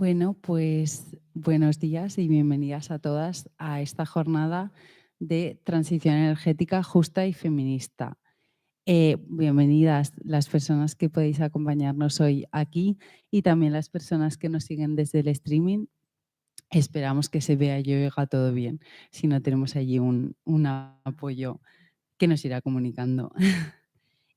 Bueno, pues buenos días y bienvenidas a todas a esta jornada de transición energética justa y feminista. Bienvenidas las personas que podéis acompañarnos hoy aquí y también las personas que nos siguen desde el streaming. Esperamos que se vea y oiga todo bien. Si no, tenemos allí un apoyo que nos irá comunicando.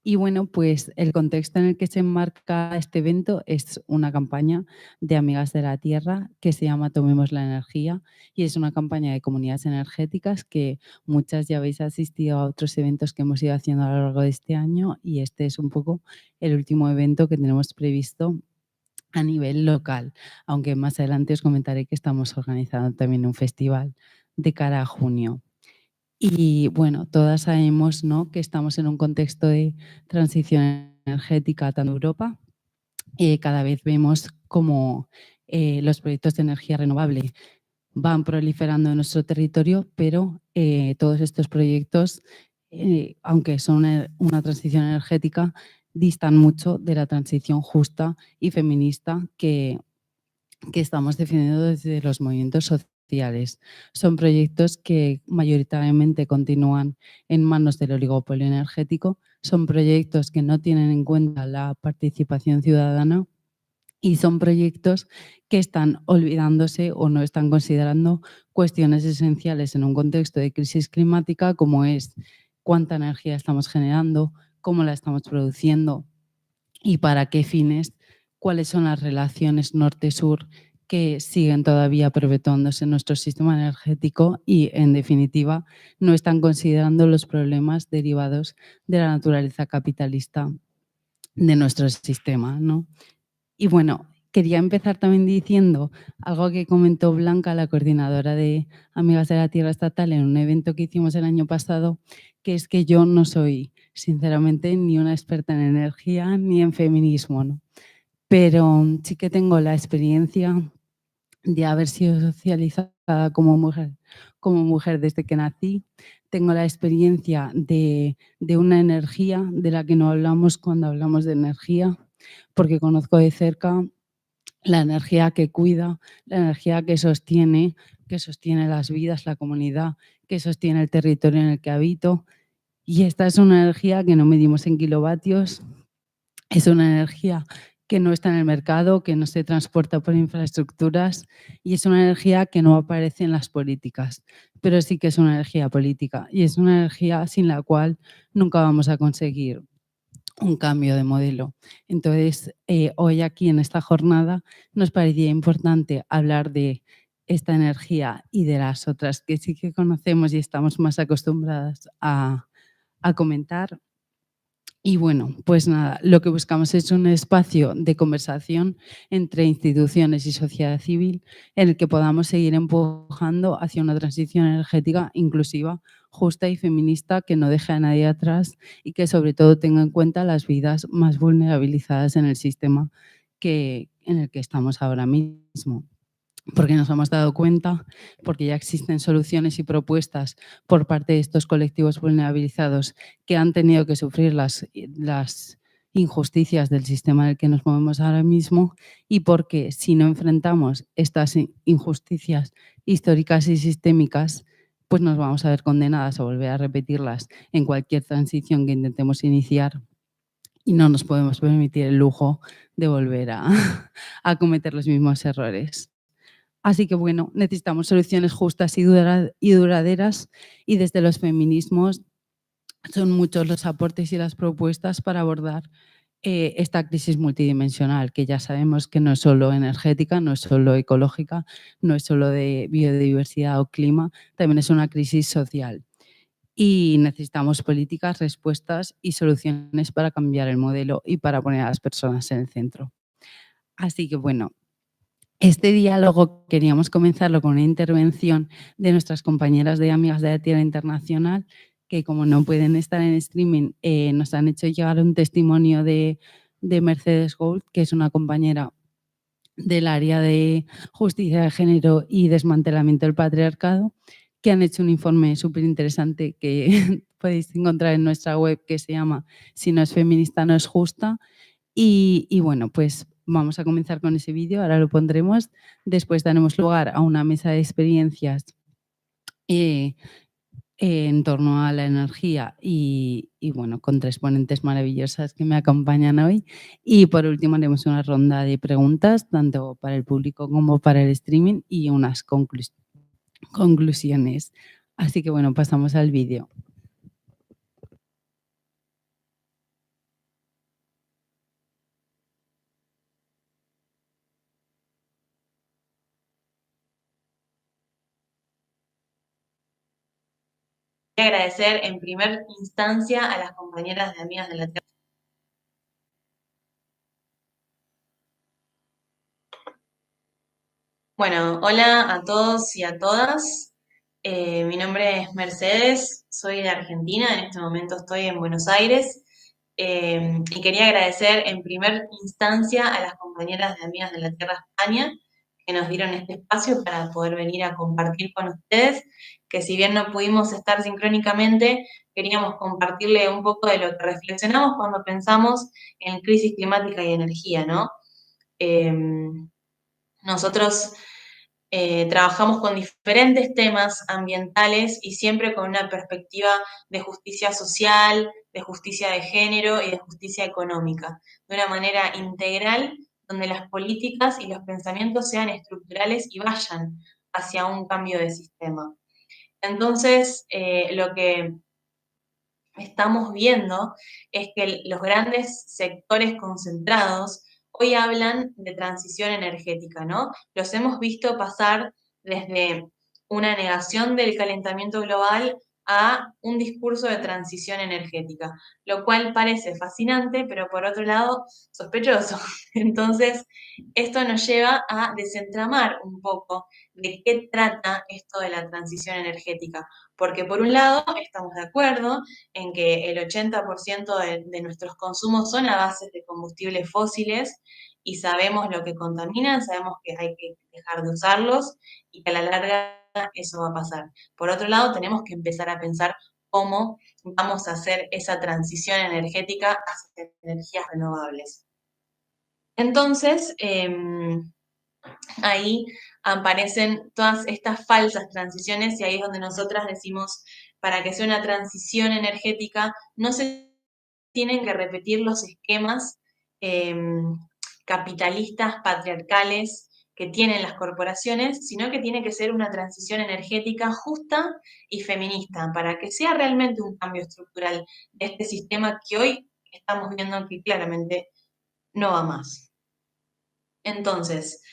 Y bueno, pues el contexto en el que se enmarca este evento es una campaña de Amigas de la Tierra que se llama Tomemos la Energía y es una campaña de comunidades energéticas que muchas ya habéis asistido a otros eventos que hemos ido haciendo a lo largo de este año y este es un poco el último evento que tenemos previsto a nivel local, aunque más adelante os comentaré que estamos organizando también un festival de cara a junio. Y bueno, todas sabemos, ¿no?, que estamos en un contexto de transición energética tanto en Europa. Cada vez vemos cómo los proyectos de energía renovable van proliferando en nuestro territorio, pero todos estos proyectos, aunque son una transición energética, distan mucho de la transición justa y feminista que estamos defendiendo desde los movimientos sociales. Son proyectos que mayoritariamente continúan en manos del oligopolio energético, son proyectos que no tienen en cuenta la participación ciudadana y son proyectos que están olvidándose o no están considerando cuestiones esenciales en un contexto de crisis climática como es cuánta energía estamos generando, cómo la estamos produciendo y para qué fines, cuáles son las relaciones norte-sur que siguen todavía perpetuándose en nuestro sistema energético y, en definitiva, no están considerando los problemas derivados de la naturaleza capitalista de nuestro sistema, ¿no? Y bueno, quería empezar también diciendo algo que comentó Blanca, la coordinadora de Amigas de la Tierra Estatal, en un evento que hicimos el año pasado, que es que yo no soy, sinceramente, ni una experta en energía ni en feminismo, ¿no? Pero sí que tengo la experiencia de haber sido socializada como mujer desde que nací. Tengo la experiencia de una energía de la que no hablamos cuando hablamos de energía, porque conozco de cerca la energía que cuida, la energía que sostiene las vidas, la comunidad, que sostiene el territorio en el que habito. Y esta es una energía que no medimos en kilovatios, es una energía que no está en el mercado, que no se transporta por infraestructuras y es una energía que no aparece en las políticas, pero sí que es una energía política y es una energía sin la cual nunca vamos a conseguir un cambio de modelo. Entonces, hoy aquí en esta jornada nos parecía importante hablar de esta energía y de las otras que sí que conocemos y estamos más acostumbradas a comentar. Y bueno, pues nada, lo que buscamos es un espacio de conversación entre instituciones y sociedad civil en el que podamos seguir empujando hacia una transición energética inclusiva, justa y feminista que no deje a nadie atrás y que sobre todo tenga en cuenta las vidas más vulnerabilizadas en el sistema en el que estamos ahora mismo. Porque nos hemos dado cuenta, porque ya existen soluciones y propuestas por parte de estos colectivos vulnerabilizados que han tenido que sufrir las injusticias del sistema en el que nos movemos ahora mismo y porque si no enfrentamos estas injusticias históricas y sistémicas, pues nos vamos a ver condenadas a volver a repetirlas en cualquier transición que intentemos iniciar y no nos podemos permitir el lujo de volver a cometer los mismos errores. Así que bueno, necesitamos soluciones justas y duraderas y desde los feminismos son muchos los aportes y las propuestas para abordar esta crisis multidimensional, que ya sabemos que no es solo energética, no es solo ecológica, no es solo de biodiversidad o clima, también es una crisis social. Y necesitamos políticas, respuestas y soluciones para cambiar el modelo y para poner a las personas en el centro. Así que bueno, este diálogo queríamos comenzarlo con una intervención de nuestras compañeras de Amigas de la Tierra Internacional, que como no pueden estar en streaming, nos han hecho llegar un testimonio de Mercedes Gold, que es una compañera del área de justicia de género y desmantelamiento del patriarcado, que han hecho un informe súper interesante que podéis encontrar en nuestra web, que se llama Si no es feminista, no es justa. Y bueno, pues vamos a comenzar con ese vídeo, ahora lo pondremos. Después daremos lugar a una mesa de experiencias eh, en torno a la energía y, bueno, con 3 ponentes maravillosas que me acompañan hoy. Y por último haremos una ronda de preguntas, tanto para el público como para el streaming, y unas conclusiones. Así que bueno, pasamos al vídeo. Quería agradecer en primer instancia a las compañeras de Amigas de la Tierra. Bueno, hola a todos y a todas. Mi nombre es Mercedes, soy de Argentina, en este momento estoy en Buenos Aires. Y quería agradecer en primer instancia a las compañeras de Amigas de la Tierra España que nos dieron este espacio para poder venir a compartir con ustedes, que si bien no pudimos estar sincrónicamente, queríamos compartirle un poco de lo que reflexionamos cuando pensamos en crisis climática y energía, ¿no? Nosotros trabajamos con diferentes temas ambientales y siempre con una perspectiva de justicia social, de justicia de género y de justicia económica, de una manera integral donde las políticas y los pensamientos sean estructurales y vayan hacia un cambio de sistema. Entonces, lo que estamos viendo es que los grandes sectores concentrados hoy hablan de transición energética, ¿no? Los hemos visto pasar desde una negación del calentamiento global a un discurso de transición energética, lo cual parece fascinante, pero por otro lado sospechoso. Entonces, esto nos lleva a desentramar un poco de qué trata esto de la transición energética, porque por un lado estamos de acuerdo en que el 80% de nuestros consumos son a base de combustibles fósiles y sabemos lo que contaminan, sabemos que hay que dejar de usarlos y que a la larga eso va a pasar. Por otro lado, tenemos que empezar a pensar cómo vamos a hacer esa transición energética hacia energías renovables. Entonces, ahí aparecen todas estas falsas transiciones y ahí es donde nosotras decimos, para que sea una transición energética, no se tienen que repetir los esquemas eh, capitalistas, patriarcales que tienen las corporaciones, sino que tiene que ser una transición energética justa y feminista, para que sea realmente un cambio estructural de este sistema que hoy estamos viendo que claramente no va más. Entonces,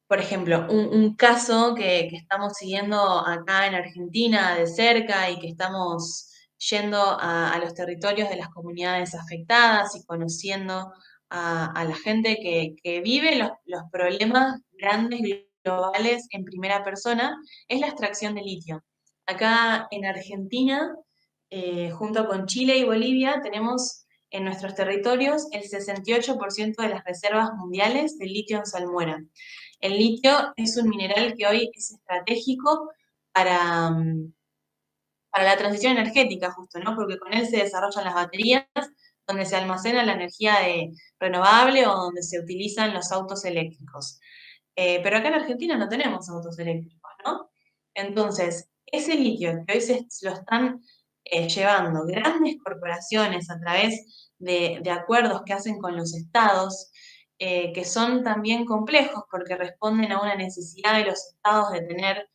por ejemplo, un caso que estamos siguiendo acá en Argentina de cerca y que estamos yendo a los territorios de las comunidades afectadas y conociendo a la gente que vive los problemas grandes globales en primera persona, es la extracción de litio. Acá en Argentina, junto con Chile y Bolivia, tenemos en nuestros territorios el 68% de las reservas mundiales de litio en salmuera. El litio es un mineral que hoy es estratégico para, para la transición energética, justo, ¿no? Porque con él se desarrollan las baterías, donde se almacena la energía renovable o donde se utilizan los autos eléctricos. Pero acá en Argentina no tenemos autos eléctricos, ¿no? Entonces, ese litio que hoy lo están llevando grandes corporaciones a través de acuerdos que hacen con los estados, que son también complejos porque responden a una necesidad de los estados de tener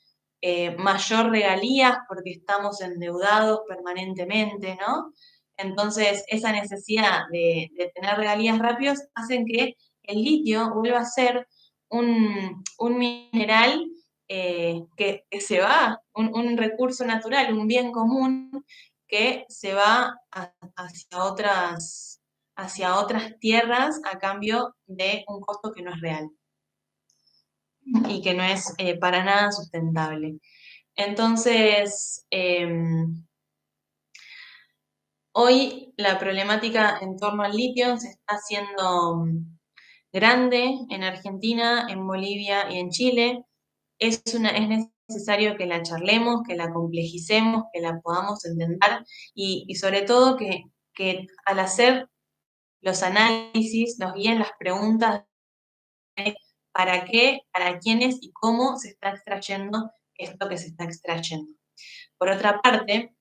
mayor regalías porque estamos endeudados permanentemente, ¿no? Entonces, esa necesidad de tener regalías rápidas hacen que el litio vuelva a ser un mineral que se va, un recurso natural, un bien común que se va hacia otras tierras a cambio de un costo que no es real y que no es para nada sustentable. Entonces, hoy la problemática en torno al litio se está haciendo grande en Argentina, en Bolivia y en Chile. Es necesario que la charlemos, que la complejicemos, que la podamos entender y sobre todo que al hacer los análisis, nos guíen las preguntas de para qué, para quiénes y cómo se está extrayendo esto que se está extrayendo. Por otra parte,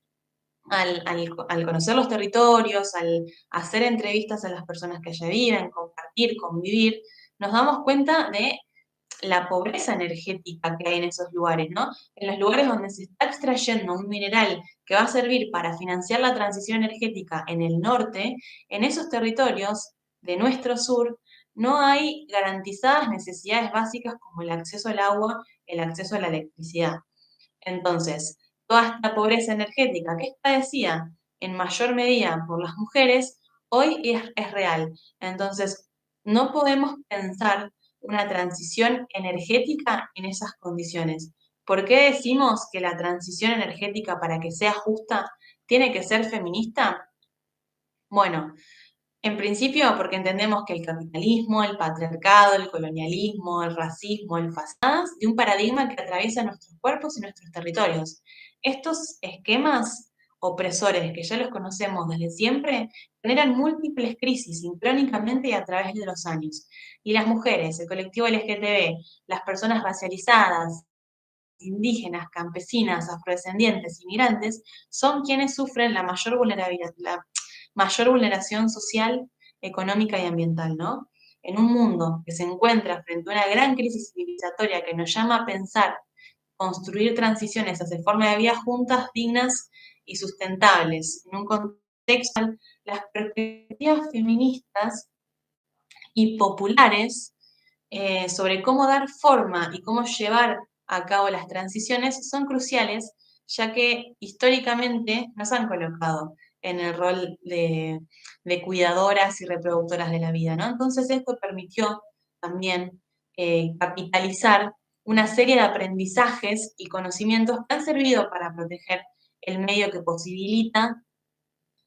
al conocer los territorios, al hacer entrevistas a las personas que allí viven, compartir, convivir, nos damos cuenta de la pobreza energética que hay en esos lugares, ¿no? En los lugares donde se está extrayendo un mineral que va a servir para financiar la transición energética en el norte, en esos territorios de nuestro sur, no hay garantizadas necesidades básicas como el acceso al agua, el acceso a la electricidad. Entonces, toda esta pobreza energética que es padecida en mayor medida por las mujeres, hoy es real. Entonces, no podemos pensar una transición energética en esas condiciones. ¿Por qué decimos que la transición energética, para que sea justa, tiene que ser feminista? Bueno, en principio, porque entendemos que el capitalismo, el patriarcado, el colonialismo, el racismo, el fascismo, de un paradigma que atraviesa nuestros cuerpos y nuestros territorios. Estos esquemas opresores, que ya los conocemos desde siempre, generan múltiples crisis sincrónicamente y a través de los años. Y las mujeres, el colectivo LGTB, las personas racializadas, indígenas, campesinas, afrodescendientes, inmigrantes, son quienes sufren la mayor vulnerabilidad, la mayor vulneración social, económica y ambiental, ¿no? En un mundo que se encuentra frente a una gran crisis civilizatoria que nos llama a pensar, construir transiciones hacia formas de vida juntas, dignas y sustentables, en un contexto, las perspectivas feministas y populares sobre cómo dar forma y cómo llevar a cabo las transiciones son cruciales, ya que históricamente nos han colocado en el rol de cuidadoras y reproductoras de la vida, ¿no? Entonces esto permitió también capitalizar una serie de aprendizajes y conocimientos que han servido para proteger el medio que posibilita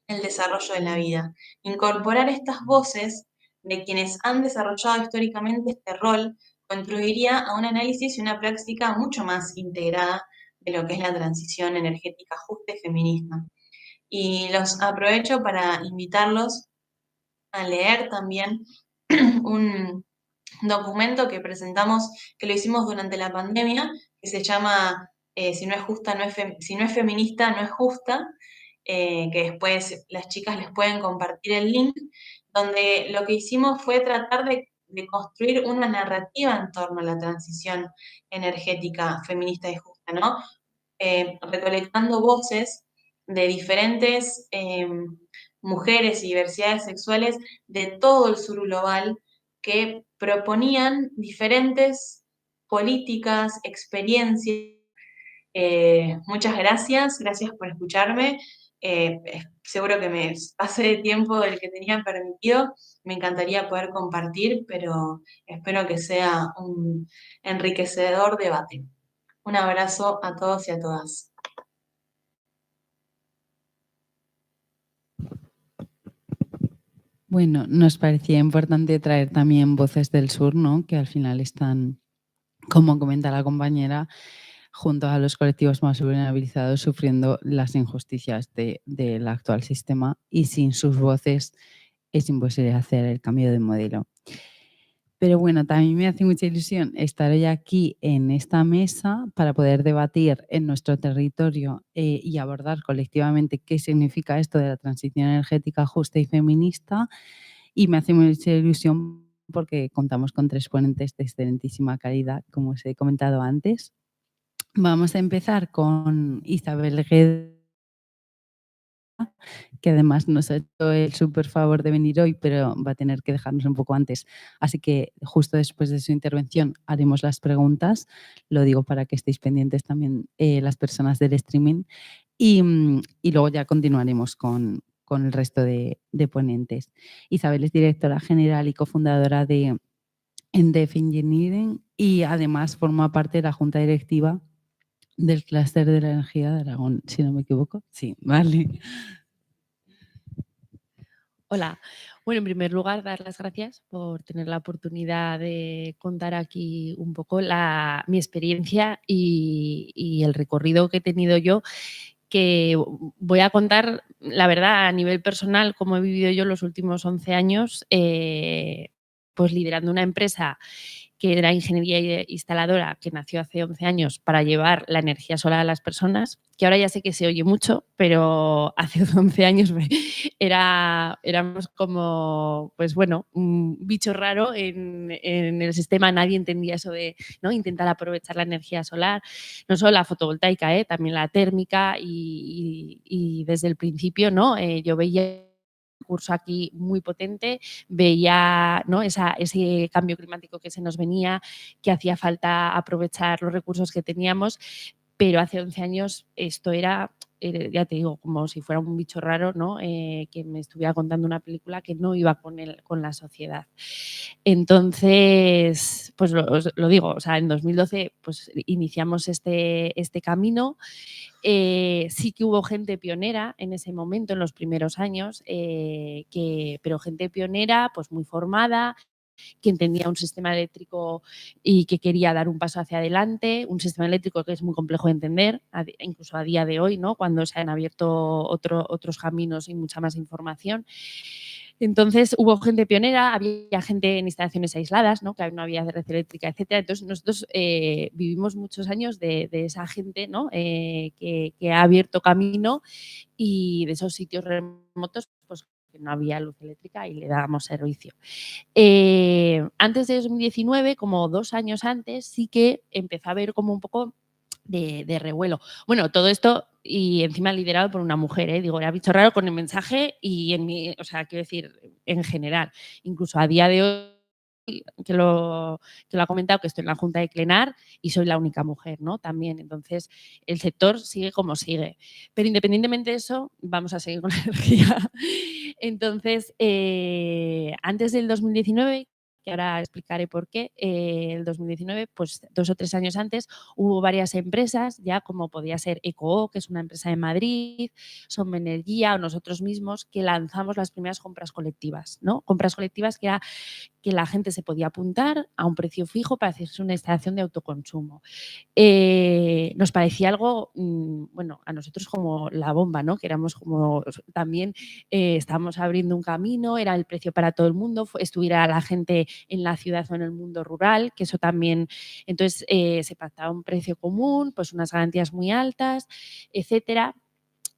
el desarrollo de la vida. Incorporar estas voces de quienes han desarrollado históricamente este rol contribuiría a un análisis y una práctica mucho más integrada de lo que es la transición energética justa y feminista. Y los aprovecho para invitarlos a leer también un documento que presentamos, que lo hicimos durante la pandemia, que se llama Si no es justa, si no es feminista, no es justa, que después las chicas les pueden compartir el link, donde lo que hicimos fue tratar de construir una narrativa en torno a la transición energética feminista y justa, ¿no? Recolectando voces de diferentes mujeres y diversidades sexuales de todo el sur global que proponían diferentes políticas, experiencias. Muchas gracias, gracias por escucharme. Seguro que me pasé de tiempo del que tenía permitido. Me encantaría poder compartir, pero espero que sea un enriquecedor debate. Un abrazo a todos y a todas. Bueno, nos parecía importante traer también voces del sur, ¿no? Que al final están, como comenta la compañera, junto a los colectivos más vulnerabilizados sufriendo las injusticias del actual sistema, y sin sus voces es imposible hacer el cambio de modelo. Pero bueno, también me hace mucha ilusión estar hoy aquí en esta mesa para poder debatir en nuestro territorio y abordar colectivamente qué significa esto de la transición energética justa y feminista. Y me hace mucha ilusión porque contamos con 3 ponentes de excelentísima calidad, como os he comentado antes. Vamos a empezar con Isabel Guedel, que además nos ha hecho el súper favor de venir hoy, pero va a tener que dejarnos un poco antes. Así que justo después de su intervención haremos las preguntas. Lo digo para que estéis pendientes también las personas del streaming. Y luego ya continuaremos con el resto de ponentes. Isabel es directora general y cofundadora de Endef Engineering y además forma parte de la junta directiva del clúster de la energía de Aragón, si no me equivoco. Sí, vale. Hola. Bueno, en primer lugar, dar las gracias por tener la oportunidad de contar aquí un poco mi experiencia y el recorrido que he tenido yo, que voy a contar, la verdad, a nivel personal, cómo he vivido yo los últimos 11 años, pues liderando una empresa que era ingeniería instaladora, que nació hace 11 años para llevar la energía solar a las personas, que ahora ya sé que se oye mucho, pero hace 11 años éramos como, pues bueno, un bicho raro en el sistema. Nadie entendía eso de, ¿no?, intentar aprovechar la energía solar, no solo la fotovoltaica, también la térmica y desde el principio, ¿no? Yo veía curso aquí muy potente, veía, ¿no?, ese cambio climático que se nos venía, que hacía falta aprovechar los recursos que teníamos, pero hace 11 años esto era, ya te digo, como si fuera un bicho raro, ¿no?, que me estuviera contando una película que no iba con la sociedad. Entonces, pues lo digo, o sea, en 2012 pues iniciamos este camino. Sí que hubo gente pionera en ese momento, en los primeros años, pero gente pionera, pues muy formada, que entendía un sistema eléctrico y que quería dar un paso hacia adelante, un sistema eléctrico que es muy complejo de entender, incluso a día de hoy, ¿no?, cuando se han abierto otros caminos y mucha más información. Entonces hubo gente pionera, había gente en instalaciones aisladas, ¿no?, que no había red eléctrica, etcétera. Entonces nosotros vivimos muchos años de esa gente, ¿no?, que ha abierto camino, y de esos sitios remotos pues que no había luz eléctrica y le dábamos servicio. Antes de 2019, como 2 años antes, sí que empezó a haber como un poco de revuelo. Bueno, todo esto y encima liderado por una mujer, digo, era bicho raro con el mensaje y o sea, quiero decir, en general, incluso a día de hoy, que lo ha comentado, que estoy en la Junta de Clenar y soy la única mujer, ¿no?, también. Entonces, el sector sigue como sigue. Pero independientemente de eso, vamos a seguir con la energía. Entonces, antes del 2019, que ahora explicaré por qué, el 2019, pues 2 o 3 años antes, hubo varias empresas, ya como podía ser EcoO, que es una empresa de Madrid, Sommenergia o nosotros mismos, que lanzamos las primeras compras colectivas, ¿no? Compras colectivas que era que la gente se podía apuntar a un precio fijo para hacerse una instalación de autoconsumo. Nos parecía algo, bueno, a nosotros como la bomba, ¿no?, que éramos como también estábamos abriendo un camino, era el precio para todo el mundo, estuviera la gente en la ciudad o en el mundo rural, que eso también, entonces se pactaba un precio común, pues unas garantías muy altas, etcétera.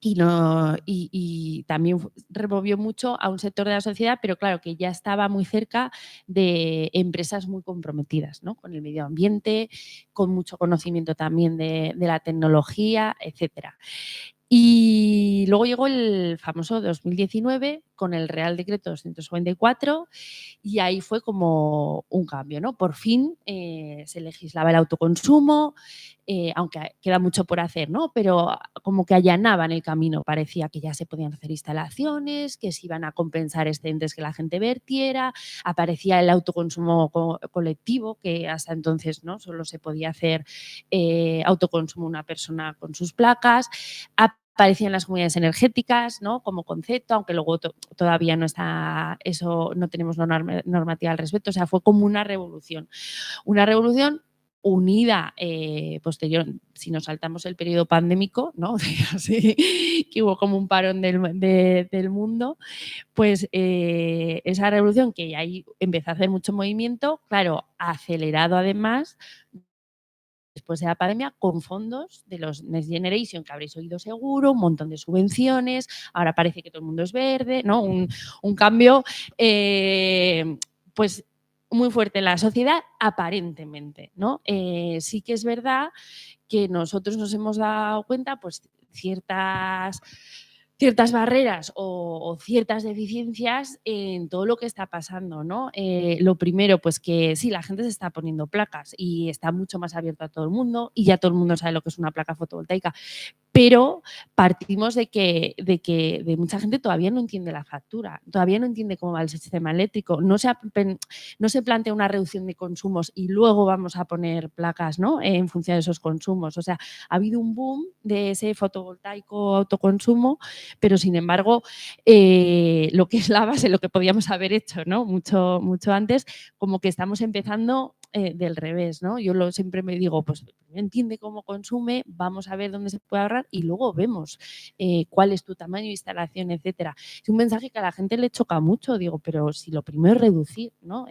Y también removió mucho a un sector de la sociedad, pero claro, que ya estaba muy cerca de empresas muy comprometidas, ¿no?, con el medio ambiente, con mucho conocimiento también de la tecnología, etcétera. Y luego llegó el famoso 2019 con el Real Decreto 294 y ahí fue como un cambio, ¿no? Por fin se legislaba el autoconsumo, aunque queda mucho por hacer, ¿no?, pero como que allanaban el camino. Parecía que ya se podían hacer instalaciones, que se iban a compensar excedentes que la gente vertiera, aparecía el autoconsumo colectivo, que hasta entonces, ¿no?, solo se podía hacer autoconsumo una persona con sus placas. Aparecían las comunidades energéticas, ¿no?, como concepto, aunque luego todavía no está eso, no tenemos normativa al respecto. O sea, fue como una revolución unida posterior, si nos saltamos el periodo pandémico, ¿no?, así, que hubo como un parón del mundo, pues esa revolución que ahí empezó a hacer mucho movimiento, claro, acelerado además después de la pandemia, con fondos de los Next Generation, que habréis oído seguro, un montón de subvenciones, ahora parece que todo el mundo es verde, ¿no? Un cambio, pues muy fuerte en la sociedad, aparentemente, ¿no? Sí que es verdad que nosotros nos hemos dado cuenta, pues ciertas barreras o ciertas deficiencias en todo lo que está pasando, ¿no? Lo primero, pues que sí, la gente se está poniendo placas y está mucho más abierto a todo el mundo y ya todo el mundo sabe lo que es una placa fotovoltaica, pero partimos de que mucha gente todavía no entiende la factura, todavía no entiende cómo va el sistema eléctrico, no se plantea una reducción de consumos y luego vamos a poner placas, ¿no?, en función de esos consumos. O sea, ha habido un boom de ese fotovoltaico autoconsumo, pero sin embargo, lo que es la base, lo que podíamos haber hecho, ¿no?, mucho antes, como que estamos empezando del revés, ¿no? Yo siempre me digo, pues primero entiende cómo consume, vamos a ver dónde se puede ahorrar y luego vemos cuál es tu tamaño de instalación, etcétera. Es un mensaje que a la gente le choca mucho, digo, pero si lo primero es reducir, ¿no?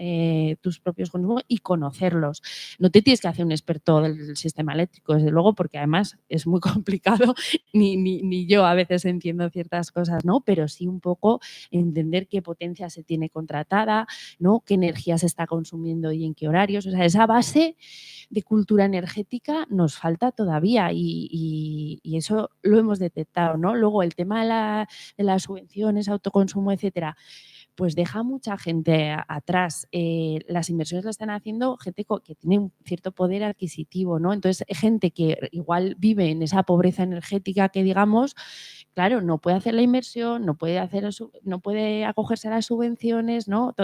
Tus propios consumos y conocerlos. No te tienes que hacer un experto del sistema eléctrico, desde luego, porque además es muy complicado, ni yo a veces entiendo ciertas cosas, ¿no? Pero sí un poco entender qué potencia se tiene contratada, ¿no? Qué energía se está consumiendo y en qué horarios. O sea, esa base de cultura energética nos falta todavía y eso lo hemos detectado, ¿no? Luego el tema de las subvenciones, autoconsumo, etcétera, pues deja mucha gente atrás. Las inversiones las están haciendo gente que tiene un cierto poder adquisitivo, ¿no? Entonces, gente que igual vive en esa pobreza energética que digamos, claro, no puede hacer la inversión, no puede acogerse a las subvenciones, ¿no?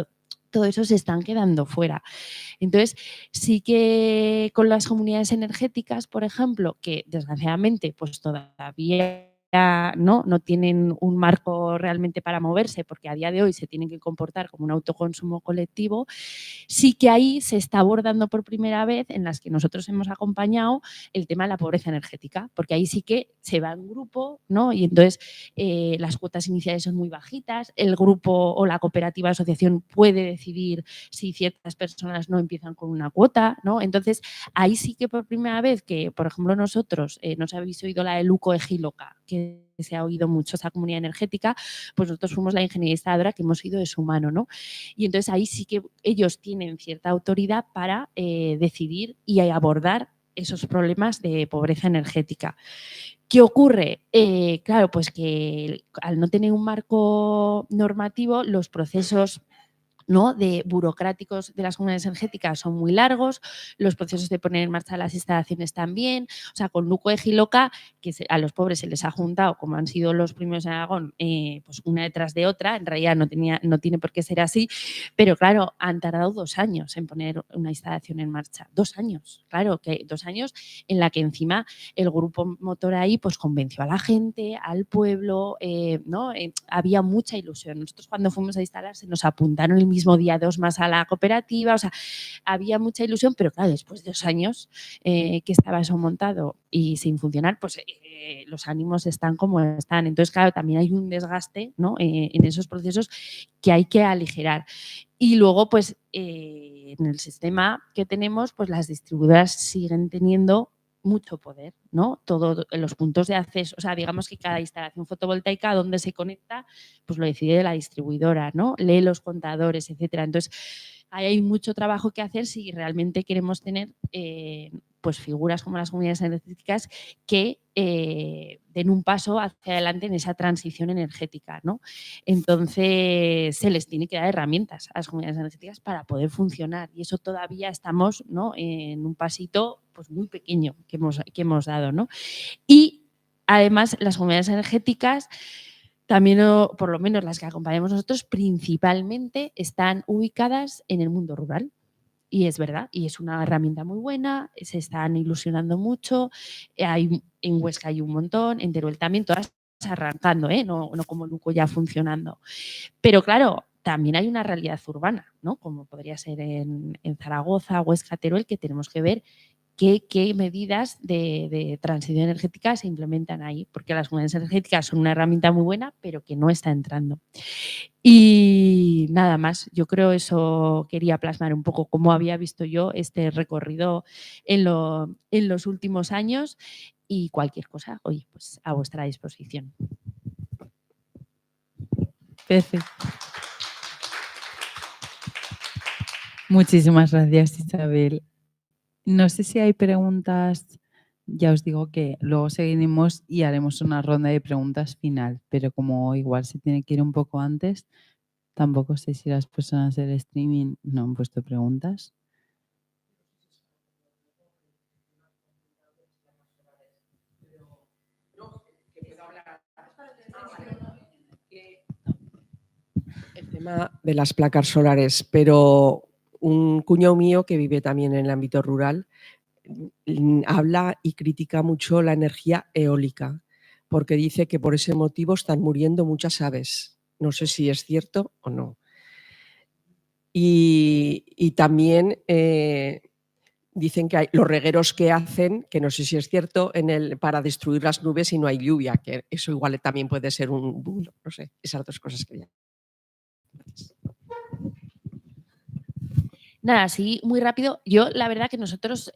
Todo eso se están quedando fuera. Entonces, sí que con las comunidades energéticas, por ejemplo, que desgraciadamente pues todavía no tienen un marco realmente para moverse porque a día de hoy se tienen que comportar como un autoconsumo colectivo, sí que ahí se está abordando por primera vez, en las que nosotros hemos acompañado, el tema de la pobreza energética, porque ahí sí que se va en grupo, ¿no? Y entonces las cuotas iniciales son muy bajitas, el grupo o la cooperativa de asociación puede decidir si ciertas personas no empiezan con una cuota, ¿no? Entonces, ahí sí que por primera vez que, por ejemplo, nosotros, no os habéis oído la de Luco Ejiloca, que se ha oído mucho esa comunidad energética, pues nosotros fuimos la ingeniería instaladora que hemos ido de su mano, ¿no? Y entonces ahí sí que ellos tienen cierta autoridad para decidir y abordar esos problemas de pobreza energética. ¿Qué ocurre? Claro, pues que al no tener un marco normativo, los procesos, ¿no?, de burocráticos de las comunidades energéticas son muy largos, los procesos de poner en marcha las instalaciones también. O sea, con Luco Ejiloca, que a los pobres se les ha juntado, como han sido los primeros en Aragón, pues una detrás de otra. En realidad no tiene por qué ser así, pero claro, han tardado 2 años en poner una instalación en marcha. 2 años, claro, que 2 años en la que encima el grupo motor ahí pues convenció a la gente, al pueblo, ¿no? Había mucha ilusión. Nosotros cuando fuimos a instalar se nos apuntaron el mismo día 2 más a la cooperativa, o sea, había mucha ilusión, pero claro, después de 2 años que estaba eso montado y sin funcionar, pues los ánimos están como están. Entonces, claro, también hay un desgaste, ¿no?, en esos procesos que hay que aligerar. Y luego, pues, en el sistema que tenemos, pues las distribuidoras siguen teniendo mucho poder, ¿no? Todos los puntos de acceso, o sea, digamos que cada instalación fotovoltaica a dónde se conecta, pues lo decide la distribuidora, ¿no? Lee los contadores, etcétera. Entonces, ahí hay mucho trabajo que hacer si realmente queremos tener pues figuras como las comunidades energéticas que den un paso hacia adelante en esa transición energética, ¿no? Entonces, se les tiene que dar herramientas a las comunidades energéticas para poder funcionar y eso todavía estamos, ¿no?, en un pasito pues muy pequeño que hemos dado, ¿no? Y además las comunidades energéticas también, o por lo menos las que acompañamos nosotros, principalmente están ubicadas en el mundo rural. Y es verdad, y es una herramienta muy buena, se están ilusionando mucho, en Huesca hay un montón, en Teruel también, todas arrancando, no como Luco ya funcionando. Pero claro, también hay una realidad urbana, ¿no?, como podría ser en Zaragoza, Huesca, Teruel, que tenemos que ver qué medidas de transición energética se implementan ahí, porque las comunidades energéticas son una herramienta muy buena, pero que no está entrando. Y nada más, yo creo eso quería plasmar un poco cómo había visto yo este recorrido en los últimos años y cualquier cosa, oye, pues a vuestra disposición. Perfecto. Muchísimas gracias, Isabel. No sé si hay preguntas, ya os digo que luego seguiremos y haremos una ronda de preguntas final, pero como igual se tiene que ir un poco antes, tampoco sé si las personas del streaming no han puesto preguntas. El tema de las placas solares, pero un cuñado mío que vive también en el ámbito rural habla y critica mucho la energía eólica, porque dice que por ese motivo están muriendo muchas aves. No sé si es cierto o no. Y también dicen que hay los regueros que hacen, que no sé si es cierto, para destruir las nubes si no hay lluvia, que eso igual también puede ser un bulo, no sé, esas dos cosas que ya. Nada, sí, muy rápido. Yo, la verdad que nosotros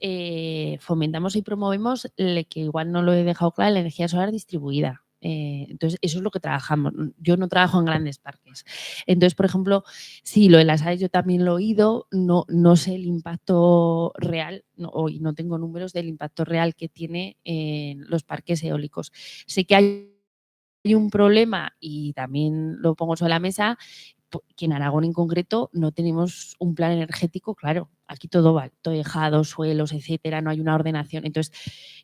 fomentamos y promovemos, que igual no lo he dejado claro, la energía solar distribuida. Entonces, eso es lo que trabajamos. Yo no trabajo en grandes parques. Entonces, por ejemplo, sí, lo de las AES yo también lo he oído, no sé el impacto real, hoy no tengo números del impacto real que tiene en los parques eólicos. Sé que hay un problema y también lo pongo sobre la mesa, que en Aragón en concreto no tenemos un plan energético, claro, aquí todo va, tejados, suelos, etcétera, no hay una ordenación. Entonces,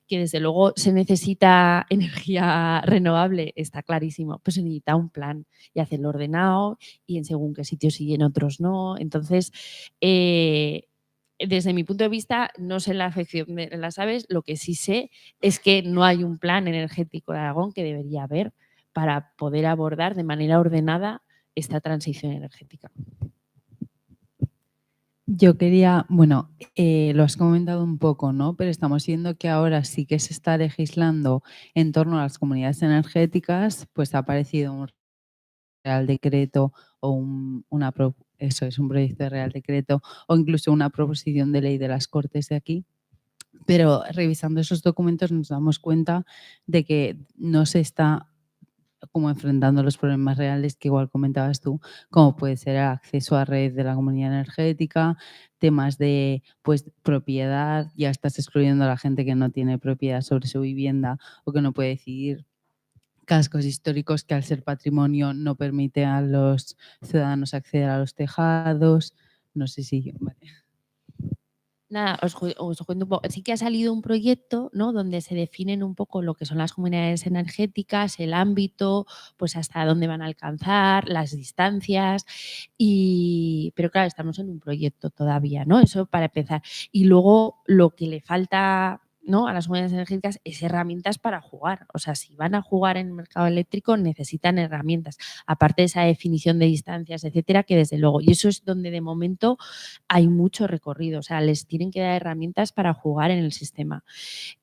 que desde luego se necesita energía renovable, está clarísimo, pues se necesita un plan y hacerlo ordenado y en según qué sitios sí y en otros no. Entonces, desde mi punto de vista, no sé la afección de las aves, lo que sí sé es que no hay un plan energético de Aragón que debería haber para poder abordar de manera ordenada esta transición energética. Yo quería, bueno, lo has comentado un poco, ¿no? Pero estamos viendo que ahora sí que se está legislando en torno a las comunidades energéticas, pues ha aparecido un Real Decreto o un proyecto de Real Decreto o incluso una proposición de ley de las Cortes de aquí. Pero revisando esos documentos nos damos cuenta de que no se está como enfrentando los problemas reales que igual comentabas tú, como puede ser el acceso a red de la comunidad energética, temas de pues propiedad, ya estás excluyendo a la gente que no tiene propiedad sobre su vivienda o que no puede decidir, cascos históricos que al ser patrimonio no permite a los ciudadanos acceder a los tejados. No sé si... Vale. Nada, os cuento un poco. Sí que ha salido un proyecto, ¿no?, donde se definen un poco lo que son las comunidades energéticas, el ámbito, pues hasta dónde van a alcanzar, las distancias. Pero claro, estamos en un proyecto todavía, ¿no? Eso para empezar. Y luego lo que le falta, ¿no?, a las comunidades energéticas es herramientas para jugar. O sea, si van a jugar en el mercado eléctrico necesitan herramientas, aparte de esa definición de distancias, etcétera, que desde luego, y eso es donde de momento hay mucho recorrido, o sea, les tienen que dar herramientas para jugar en el sistema.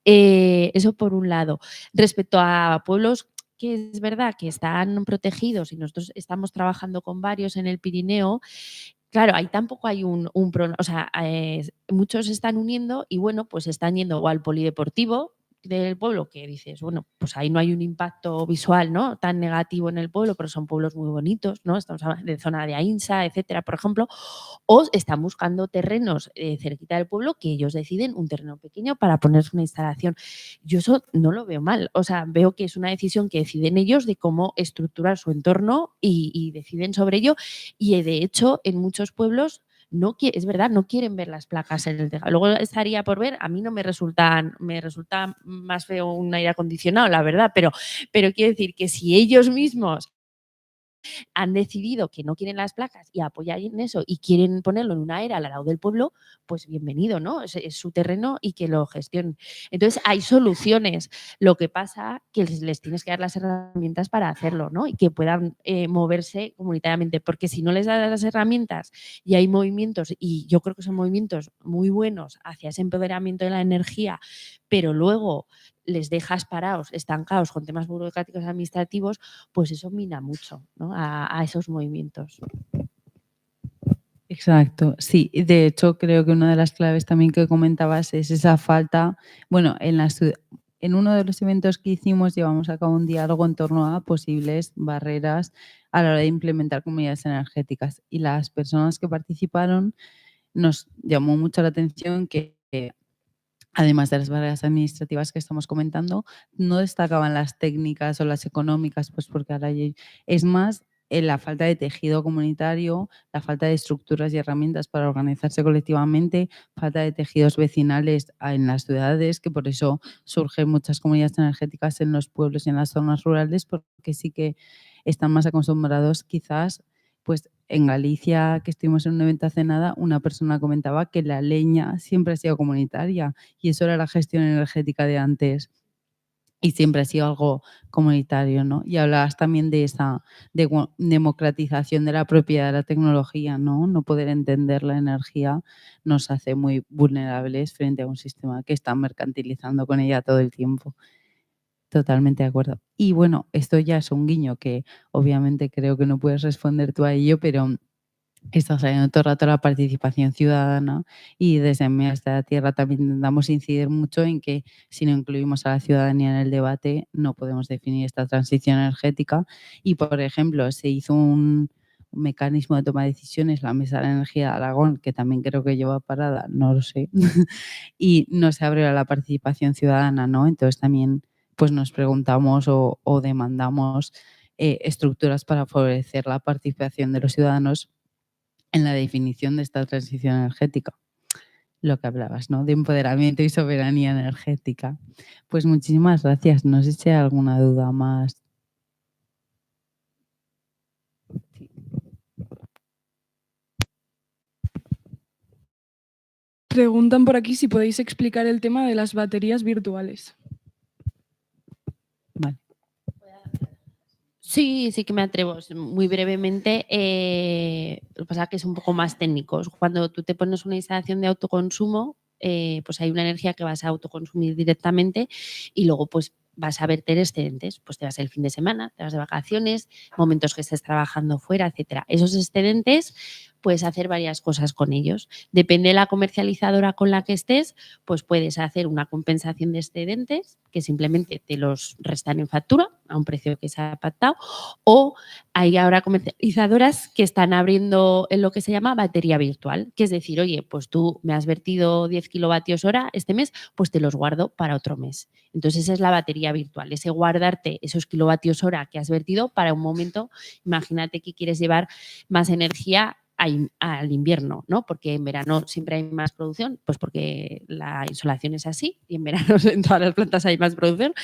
Eso por un lado. Respecto a pueblos que es verdad que están protegidos y nosotros estamos trabajando con varios en el Pirineo, claro, ahí tampoco hay un problema, o sea, muchos se están uniendo y bueno, pues están yendo o al polideportivo del pueblo, que dices, bueno, pues ahí no hay un impacto visual, ¿no?, tan negativo en el pueblo, pero son pueblos muy bonitos, ¿no? Estamos hablando de zona de Aínsa, etcétera, por ejemplo, o están buscando terrenos cerquita del pueblo que ellos deciden un terreno pequeño para ponerse una instalación. Yo eso no lo veo mal, o sea, veo que es una decisión que deciden ellos de cómo estructurar su entorno y deciden sobre ello, y de hecho en muchos pueblos es verdad, no quieren ver las placas en el tejado. Luego estaría por ver, a mí no me resulta más feo un aire acondicionado, la verdad, pero quiero decir que si ellos mismos han decidido que no quieren las placas y apoyan en eso y quieren ponerlo en una era al lado del pueblo, pues bienvenido, ¿no? Es su terreno y que lo gestionen. Entonces, hay soluciones. Lo que pasa que les tienes que dar las herramientas para hacerlo, ¿no? Y que puedan moverse comunitariamente, porque si no les das las herramientas y hay movimientos, y yo creo que son movimientos muy buenos hacia ese empoderamiento de la energía, pero luego les dejas parados, estancados con temas burocráticos administrativos, pues eso mina mucho, ¿no?, a esos movimientos. Exacto, sí. De hecho, creo que una de las claves también que comentabas es esa falta, bueno, en uno de los eventos que hicimos llevamos a cabo un diálogo en torno a posibles barreras a la hora de implementar comunidades energéticas y las personas que participaron nos llamó mucho la atención que además de las barreras administrativas que estamos comentando, no destacaban las técnicas o las económicas, pues porque ahora es más la falta de tejido comunitario, la falta de estructuras y herramientas para organizarse colectivamente, falta de tejidos vecinales en las ciudades, que por eso surgen muchas comunidades energéticas en los pueblos y en las zonas rurales, porque sí que están más acostumbrados quizás. Pues en Galicia, que estuvimos en un evento hace nada, una persona comentaba que la leña siempre ha sido comunitaria y eso era la gestión energética de antes. y siempre ha sido algo comunitario, ¿no? Y hablabas también de esa democratización de la propiedad de la tecnología, ¿no? No poder entender la energía nos hace muy vulnerables frente a un sistema que está mercantilizando con ella todo el tiempo. Totalmente de acuerdo. Y bueno, esto ya es un guiño que obviamente creo que no puedes responder tú a ello, pero está saliendo todo el rato la participación ciudadana y desde Meas de la Tierra también intentamos incidir mucho en que si no incluimos a la ciudadanía en el debate no podemos definir esta transición energética y, por ejemplo, se hizo un mecanismo de toma de decisiones, la Mesa de la Energía de Aragón, que también creo que lleva parada, no lo sé, y no se abrió a la participación ciudadana, ¿no? Entonces también pues nos preguntamos o demandamos estructuras para favorecer la participación de los ciudadanos en la definición de esta transición energética. Lo que hablabas, ¿no? De empoderamiento y soberanía energética. Pues muchísimas gracias. No sé si hay alguna duda más. Preguntan por aquí si podéis explicar el tema de las baterías virtuales. Vale. Sí, sí que me atrevo. Muy brevemente, lo que pasa es que es un poco más técnico. Cuando tú te pones una instalación de autoconsumo, pues hay una energía que vas a autoconsumir directamente y luego pues vas a verter excedentes. Pues te vas el fin de semana, te vas de vacaciones, momentos que estés trabajando fuera, etcétera. Esos excedentes puedes hacer varias cosas con ellos. Depende de la comercializadora con la que estés, pues puedes hacer una compensación de excedentes que simplemente te los restan en factura a un precio que se ha pactado, o hay ahora comercializadoras que están abriendo en lo que se llama batería virtual, que es decir, oye, pues tú me has vertido 10 kilovatios hora este mes, pues te los guardo para otro mes. Entonces esa es la batería virtual, ese guardarte esos kilovatios hora que has vertido para un momento, imagínate que quieres llevar más energía al invierno, ¿no? Porque en verano siempre hay más producción, pues porque la insolación es así y en verano en todas las plantas hay más producción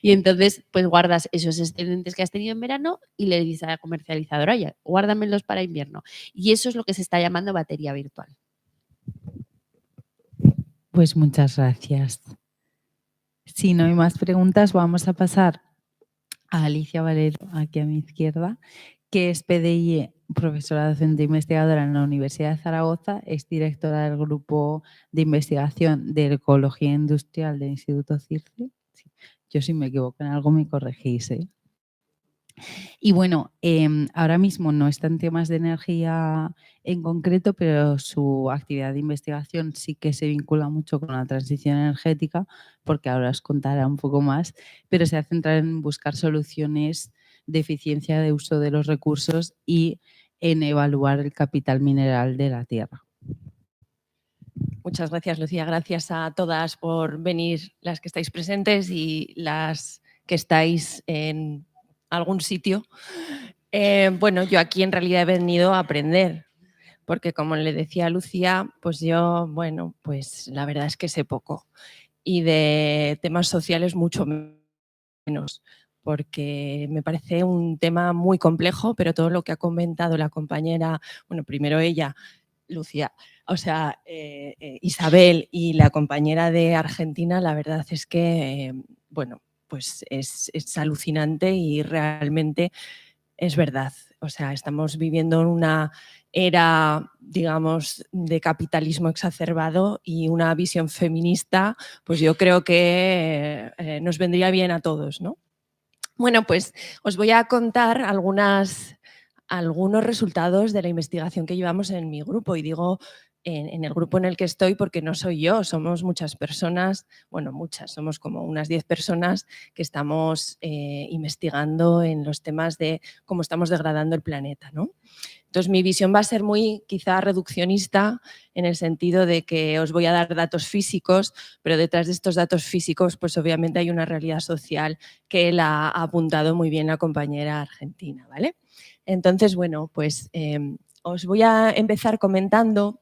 y entonces pues guardas esos excedentes que has tenido en verano y le dices a la comercializadora, oye, guárdamelos para invierno. Y eso es lo que se está llamando batería virtual. Pues muchas gracias. Si no hay más preguntas, vamos a pasar a Alicia Valero, aquí a mi izquierda, que es PDI, profesora docente investigadora en la Universidad de Zaragoza, es directora del Grupo de Investigación de Ecología Industrial del Instituto CIRCE. Sí, yo si me equivoco en algo me corregís, ¿eh? Y bueno, ahora mismo no está en temas de energía en concreto, pero su actividad de investigación sí que se vincula mucho con la transición energética, porque ahora os contará un poco más, pero se ha centrado en buscar soluciones de eficiencia de uso de los recursos y en evaluar el capital mineral de la tierra. Muchas gracias, Lucía. Gracias a todas por venir, las que estáis presentes y las que estáis en algún sitio. Bueno, yo aquí en realidad he venido a aprender, porque como le decía a Lucía, pues yo, bueno, pues la verdad es que sé poco y de temas sociales mucho menos, porque me parece un tema muy complejo, pero todo lo que ha comentado la compañera, bueno, primero ella, Lucía, o sea, Isabel y la compañera de Argentina, la verdad es que, bueno, pues es alucinante y realmente es verdad. O sea, estamos viviendo en una era, digamos, de capitalismo exacerbado y una visión feminista, pues yo creo que nos vendría bien a todos, ¿no? Bueno, pues os voy a contar algunos resultados de la investigación que llevamos en mi grupo, y digo en el grupo en el que estoy porque no soy yo, somos muchas personas, bueno, muchas, somos como unas 10 personas que estamos investigando en los temas de cómo estamos degradando el planeta, ¿no? Entonces mi visión va a ser muy quizá reduccionista en el sentido de que os voy a dar datos físicos, pero detrás de estos datos físicos pues obviamente hay una realidad social que la ha apuntado muy bien la compañera argentina, ¿vale? Entonces, bueno, pues os voy a empezar comentando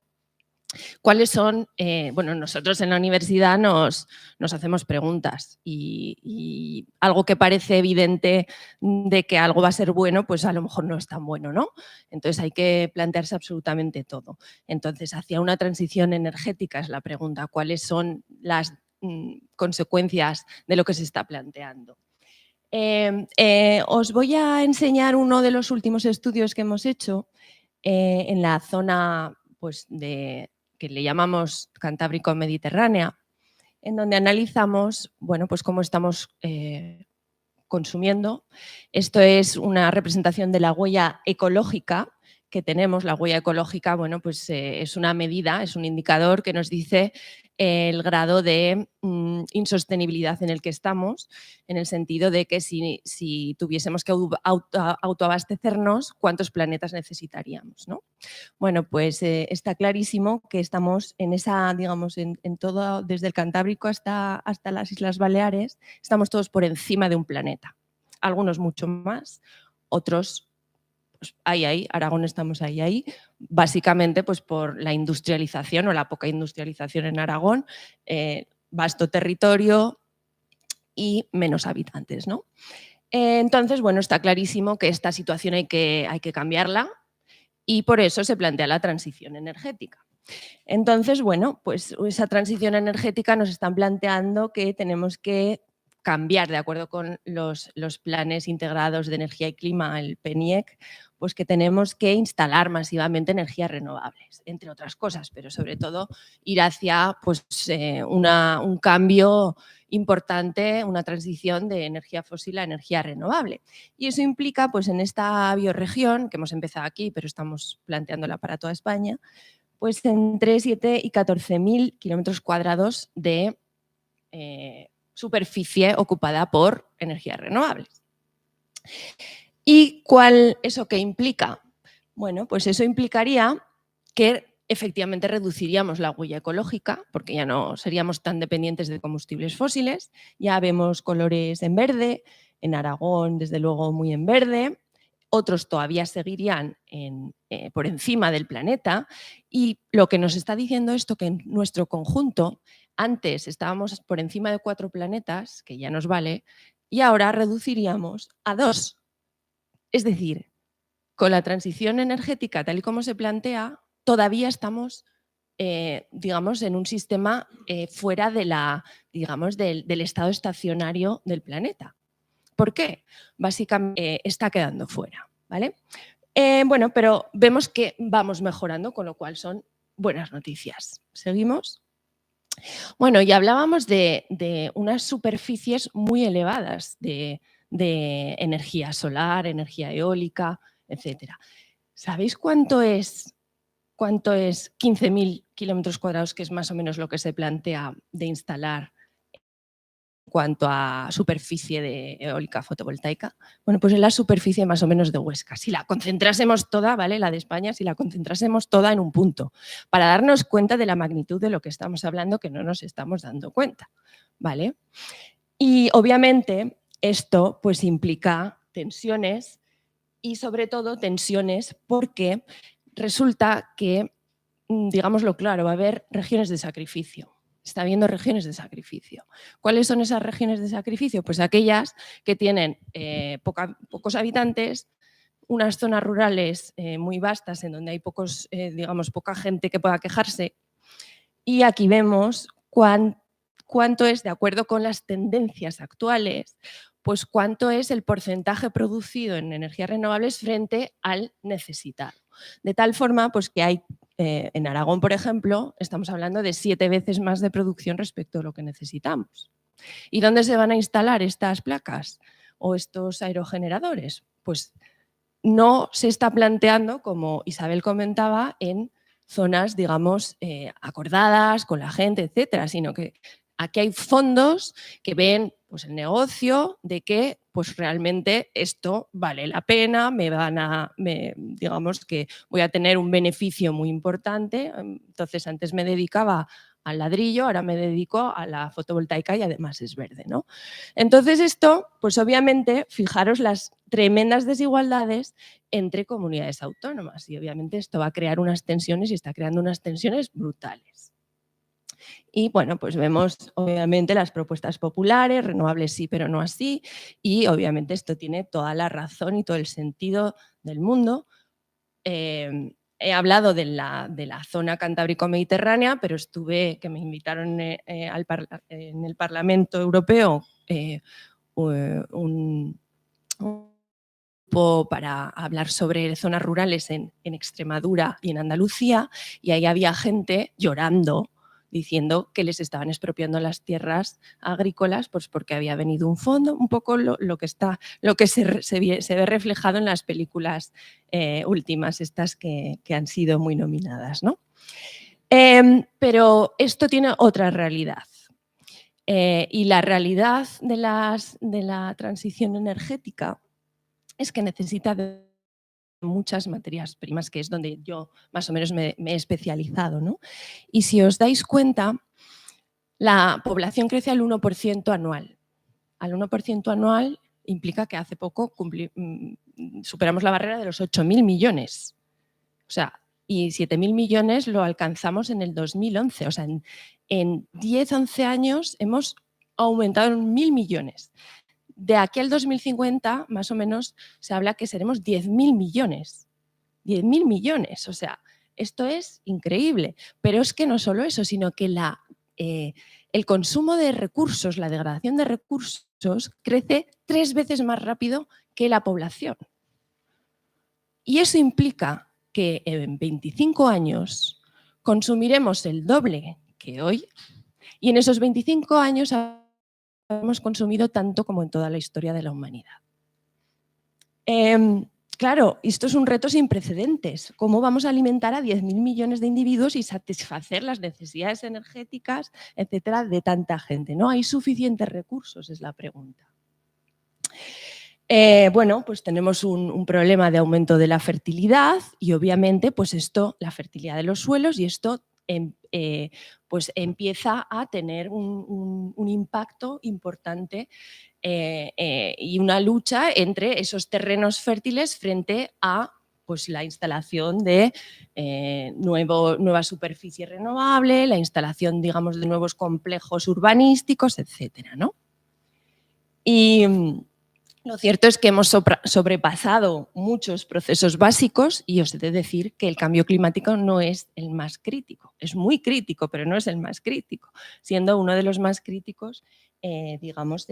cuáles son, bueno, nosotros en la universidad nos hacemos preguntas y algo que parece evidente de que algo va a ser bueno, pues a lo mejor no es tan bueno, ¿no? Entonces hay que plantearse absolutamente todo. Entonces, hacia una transición energética es la pregunta, ¿cuáles son las consecuencias de lo que se está planteando. Os voy a enseñar uno de los últimos estudios que hemos hecho en la zona pues, que le llamamos Cantábrico-Mediterránea, en donde analizamos pues, cómo estamos consumiendo. Esto es una representación de la huella ecológica que tenemos. La huella ecológica pues, es una medida, es un indicador que nos dice el grado de insostenibilidad en el que estamos, en el sentido de que si tuviésemos que autoabastecernos, ¿cuántos planetas necesitaríamos, ¿no? Bueno, pues está clarísimo que estamos en esa, digamos, en todo, desde el Cantábrico hasta las Islas Baleares, estamos todos por encima de un planeta. Algunos mucho más, otros pues ahí, Aragón estamos ahí, básicamente pues por la industrialización o la poca industrialización en Aragón, vasto territorio y menos habitantes, ¿no? Entonces, bueno, está clarísimo que esta situación hay que cambiarla y por eso se plantea la transición energética. Entonces, bueno, pues esa transición energética nos están planteando que tenemos que cambiar, de acuerdo con los planes integrados de energía y clima, el PENIEC, pues que tenemos que instalar masivamente energías renovables, entre otras cosas, pero sobre todo ir hacia pues, un cambio importante, una transición de energía fósil a energía renovable. Y eso implica, pues en esta bioregión, que hemos empezado aquí, pero estamos planteándola para toda España, pues entre 7 y 14.000 kilómetros cuadrados de superficie ocupada por energías renovables. ¿Y eso qué implica? Bueno, pues eso implicaría que efectivamente reduciríamos la huella ecológica, porque ya no seríamos tan dependientes de combustibles fósiles. Ya vemos colores en verde, en Aragón desde luego muy en verde, otros todavía seguirían por encima del planeta, y lo que nos está diciendo esto que en nuestro conjunto antes estábamos por encima de 4 planetas, que ya nos vale, y ahora reduciríamos a 2. Es decir, con la transición energética tal y como se plantea, todavía estamos digamos, en un sistema fuera de del estado estacionario del planeta. ¿Por qué? Básicamente está quedando fuera, ¿vale? Bueno, pero vemos que vamos mejorando, con lo cual son buenas noticias. ¿Seguimos? Bueno, y hablábamos de unas superficies muy elevadas de energía solar, energía eólica, etc. ¿Sabéis cuánto es 15.000 kilómetros cuadrados, que es más o menos lo que se plantea de instalar en cuanto a superficie de eólica fotovoltaica? Bueno, pues es la superficie más o menos de Huesca. Si la concentrásemos toda, ¿vale? La de España, si la concentrásemos toda en un punto, para darnos cuenta de la magnitud de lo que estamos hablando, que no nos estamos dando cuenta, ¿vale? Y obviamente esto pues implica tensiones, y sobre todo tensiones porque resulta que, digámoslo claro, va a haber regiones de sacrificio. Está habiendo regiones de sacrificio. ¿Cuáles son esas regiones de sacrificio? Pues aquellas que tienen pocos habitantes, unas zonas rurales muy vastas en donde hay poca gente que pueda quejarse. Y aquí vemos cuánto es, de acuerdo con las tendencias actuales, pues cuánto es el porcentaje producido en energías renovables frente al necesitado. De tal forma pues, que hay, en Aragón, por ejemplo, estamos hablando de 7 veces más de producción respecto a lo que necesitamos. ¿Y dónde se van a instalar estas placas o estos aerogeneradores? Pues no se está planteando, como Isabel comentaba, en zonas, digamos, acordadas con la gente, etcétera, sino que aquí hay fondos que ven pues, el negocio de que pues, realmente esto vale la pena, digamos que voy a tener un beneficio muy importante. Entonces, antes me dedicaba al ladrillo, ahora me dedico a la fotovoltaica y además es verde, ¿no? Entonces esto, pues obviamente, fijaros las tremendas desigualdades entre comunidades autónomas y obviamente esto va a crear unas tensiones y está creando unas tensiones brutales. Y bueno, pues vemos obviamente las propuestas populares, renovables sí, pero no así, y obviamente esto tiene toda la razón y todo el sentido del mundo. he hablado de la zona cantábrico-mediterránea, pero que me invitaron en el Parlamento Europeo un grupo para hablar sobre zonas rurales en Extremadura y en Andalucía, y ahí había gente llorando, diciendo que les estaban expropiando las tierras agrícolas pues porque había venido un fondo, un poco lo que se ve reflejado en las películas últimas, estas que han sido muy nominadas, ¿no? Pero esto tiene otra realidad. Y la realidad de la transición energética es que necesita de muchas materias primas, que es donde yo más o menos me he especializado, ¿no? Y si os dais cuenta, la población crece al 1% anual. Al 1% anual implica que hace poco superamos la barrera de los 8.000 millones. O sea, y 7.000 millones lo alcanzamos en el 2011. O sea, en 10-11 años hemos aumentado en 1.000 millones. De aquí al 2050, más o menos, se habla que seremos 10.000 millones. 10.000 millones, o sea, esto es increíble. Pero es que no solo eso, sino que el consumo de recursos, la degradación de recursos, crece 3 veces más rápido que la población. Y eso implica que en 25 años consumiremos el doble que hoy, y en esos 25 años hemos consumido tanto como en toda la historia de la humanidad. Claro, esto es un reto sin precedentes. ¿Cómo vamos a alimentar a 10.000 millones de individuos y satisfacer las necesidades energéticas, etcétera, de tanta gente? ¿No hay suficientes recursos? Es la pregunta. Bueno, pues tenemos un problema de aumento de la fertilidad y obviamente pues la fertilidad de los suelos, y esto pues empieza a tener un impacto importante y una lucha entre esos terrenos fértiles frente a pues, la instalación de nueva superficie renovable, la instalación, digamos, de nuevos complejos urbanísticos, etcétera, ¿no? Y lo cierto es que hemos sobrepasado muchos procesos básicos, y os he de decir que el cambio climático no es el más crítico. Es muy crítico, pero no es el más crítico, siendo uno de los más críticos, digamos,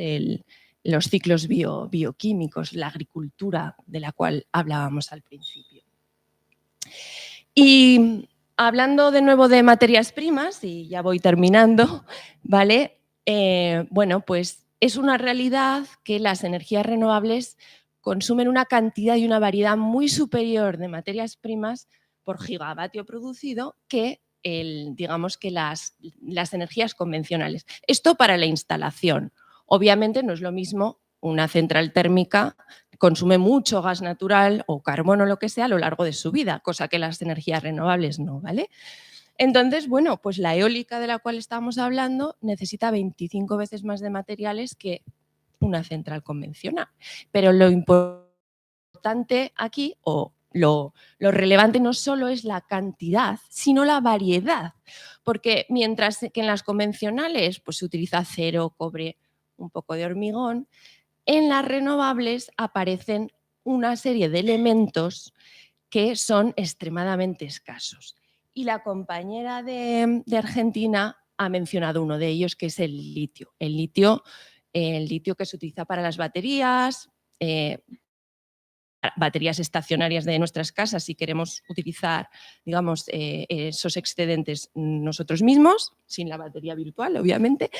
los ciclos bioquímicos, la agricultura de la cual hablábamos al principio. Y hablando de nuevo de materias primas, y ya voy terminando, ¿vale? Bueno, pues es una realidad que las energías renovables consumen una cantidad y una variedad muy superior de materias primas por gigavatio producido que digamos que las energías convencionales. Esto para la instalación. Obviamente no es lo mismo una central térmica, consume mucho gas natural o carbono o lo que sea a lo largo de su vida, cosa que las energías renovables no, ¿vale? Entonces, bueno, pues la eólica de la cual estamos hablando necesita 25 veces más de materiales que una central convencional. Pero lo importante aquí, o lo relevante, no solo es la cantidad, sino la variedad. Porque mientras que en las convencionales pues, se utiliza acero, cobre, un poco de hormigón, en las renovables aparecen una serie de elementos que son extremadamente escasos. Y la compañera de Argentina ha mencionado uno de ellos, que es el litio. El litio que se utiliza para las baterías estacionarias de nuestras casas, si queremos utilizar, digamos, esos excedentes nosotros mismos, sin la batería virtual, obviamente,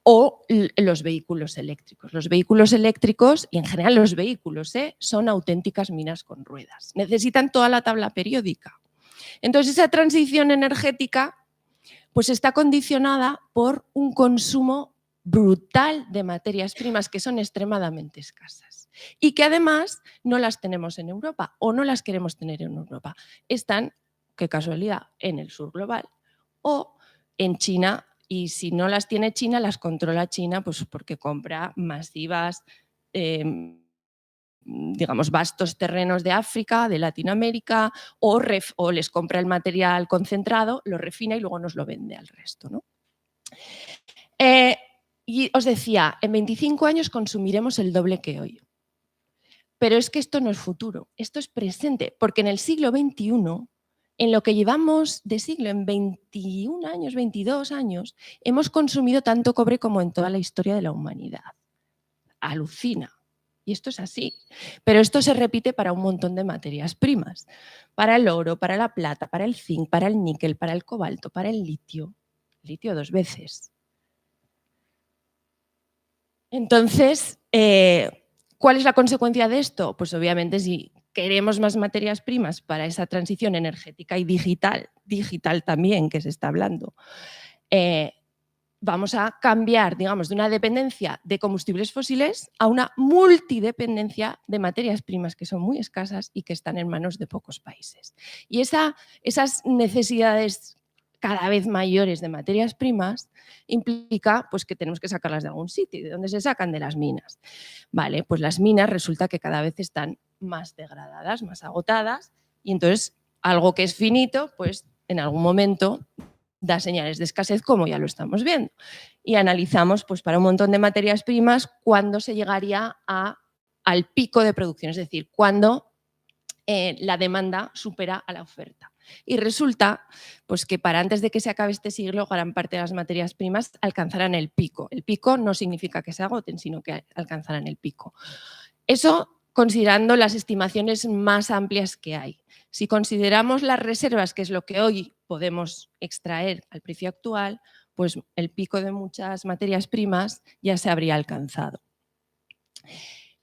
o los vehículos eléctricos. Los vehículos eléctricos, y en general los vehículos, son auténticas minas con ruedas. Necesitan toda la tabla periódica. Entonces, esa transición energética pues, está condicionada por un consumo brutal de materias primas que son extremadamente escasas y que además no las tenemos en Europa o no las queremos tener en Europa. Están, qué casualidad, en el sur global o en China. Y si no las tiene China, las controla China pues porque compra masivas, digamos, vastos terrenos de África, de Latinoamérica, o les compra el material concentrado, lo refina y luego nos lo vende al resto, ¿no? Y os decía, en 25 años consumiremos el doble que hoy. Pero es que esto no es futuro, esto es presente, porque en el siglo XXI, en lo que llevamos de siglo, en 21 años, 22 años, hemos consumido tanto cobre como en toda la historia de la humanidad. Alucina. Y esto es así. Pero esto se repite para un montón de materias primas. Para el oro, para la plata, para el zinc, para el níquel, para el cobalto, para el litio. Litio 2 veces. Entonces, ¿cuál es la consecuencia de esto? Pues obviamente si queremos más materias primas para esa transición energética y digital también que se está hablando, vamos a cambiar, digamos, de una dependencia de combustibles fósiles a una multidependencia de materias primas que son muy escasas y que están en manos de pocos países. Y esas necesidades cada vez mayores de materias primas implica pues, que tenemos que sacarlas de algún sitio. ¿De dónde se sacan? De las minas. Vale, pues las minas resulta que cada vez están más degradadas, más agotadas, y entonces algo que es finito, pues en algún momento da señales de escasez, como ya lo estamos viendo. Y analizamos pues, para un montón de materias primas cuándo se llegaría al pico de producción, es decir, cuándo la demanda supera a la oferta. Y resulta pues, que para antes de que se acabe este siglo, gran parte de las materias primas alcanzarán el pico. El pico no significa que se agoten, sino que alcanzarán el pico. Eso considerando las estimaciones más amplias que hay. Si consideramos las reservas, que es lo que hoy podemos extraer al precio actual, pues el pico de muchas materias primas ya se habría alcanzado.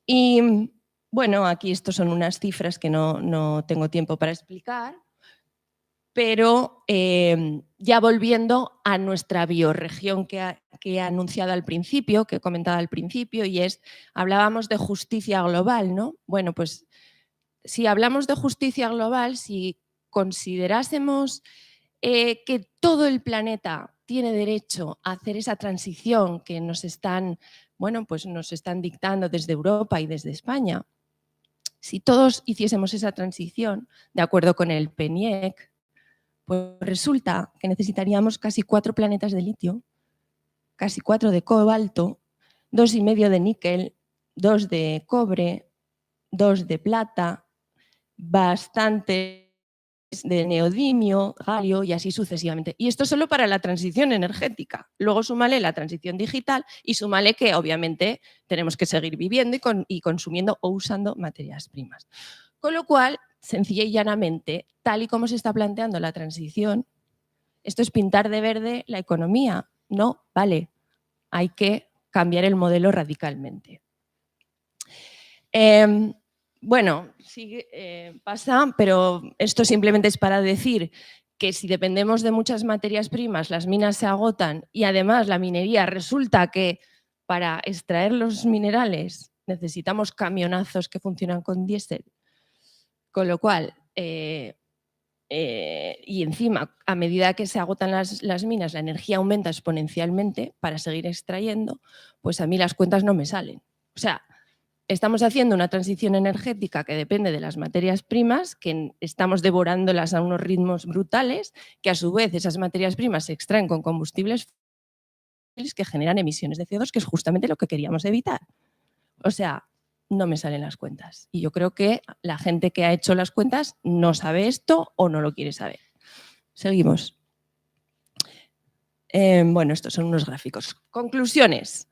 Y bueno, aquí estos son unas cifras que no tengo tiempo para explicar, pero ya volviendo a nuestra biorregión que he anunciado al principio, que he comentado al principio, y hablábamos de justicia global, ¿no? Bueno, pues si hablamos de justicia global, si considerásemos que todo el planeta tiene derecho a hacer esa transición que nos están dictando desde Europa y desde España, si todos hiciésemos esa transición de acuerdo con el PNIEC, pues resulta que necesitaríamos casi 4 planetas de litio, casi 4 de cobalto, 2,5 de níquel, 2 de cobre, 2 de plata, bastante de neodimio, galio y así sucesivamente. Y esto solo para la transición energética. Luego súmale la transición digital y súmale que obviamente tenemos que seguir viviendo y consumiendo o usando materias primas. Con lo cual, sencilla y llanamente, tal y como se está planteando la transición, esto es pintar de verde la economía. No, vale, hay que cambiar el modelo radicalmente. Bueno, sí pasa, pero esto simplemente es para decir que si dependemos de muchas materias primas, las minas se agotan y además la minería resulta que para extraer los minerales necesitamos camionazos que funcionan con diésel, con lo cual, y encima, a medida que se agotan las minas, la energía aumenta exponencialmente para seguir extrayendo, pues a mí las cuentas no me salen. O sea, estamos haciendo una transición energética que depende de las materias primas, que estamos devorándolas a unos ritmos brutales, que a su vez esas materias primas se extraen con combustibles fósiles que generan emisiones de CO2, que es justamente lo que queríamos evitar. O sea, no me salen las cuentas. Y yo creo que la gente que ha hecho las cuentas no sabe esto o no lo quiere saber. Seguimos. Bueno, estos son unos gráficos. Conclusiones.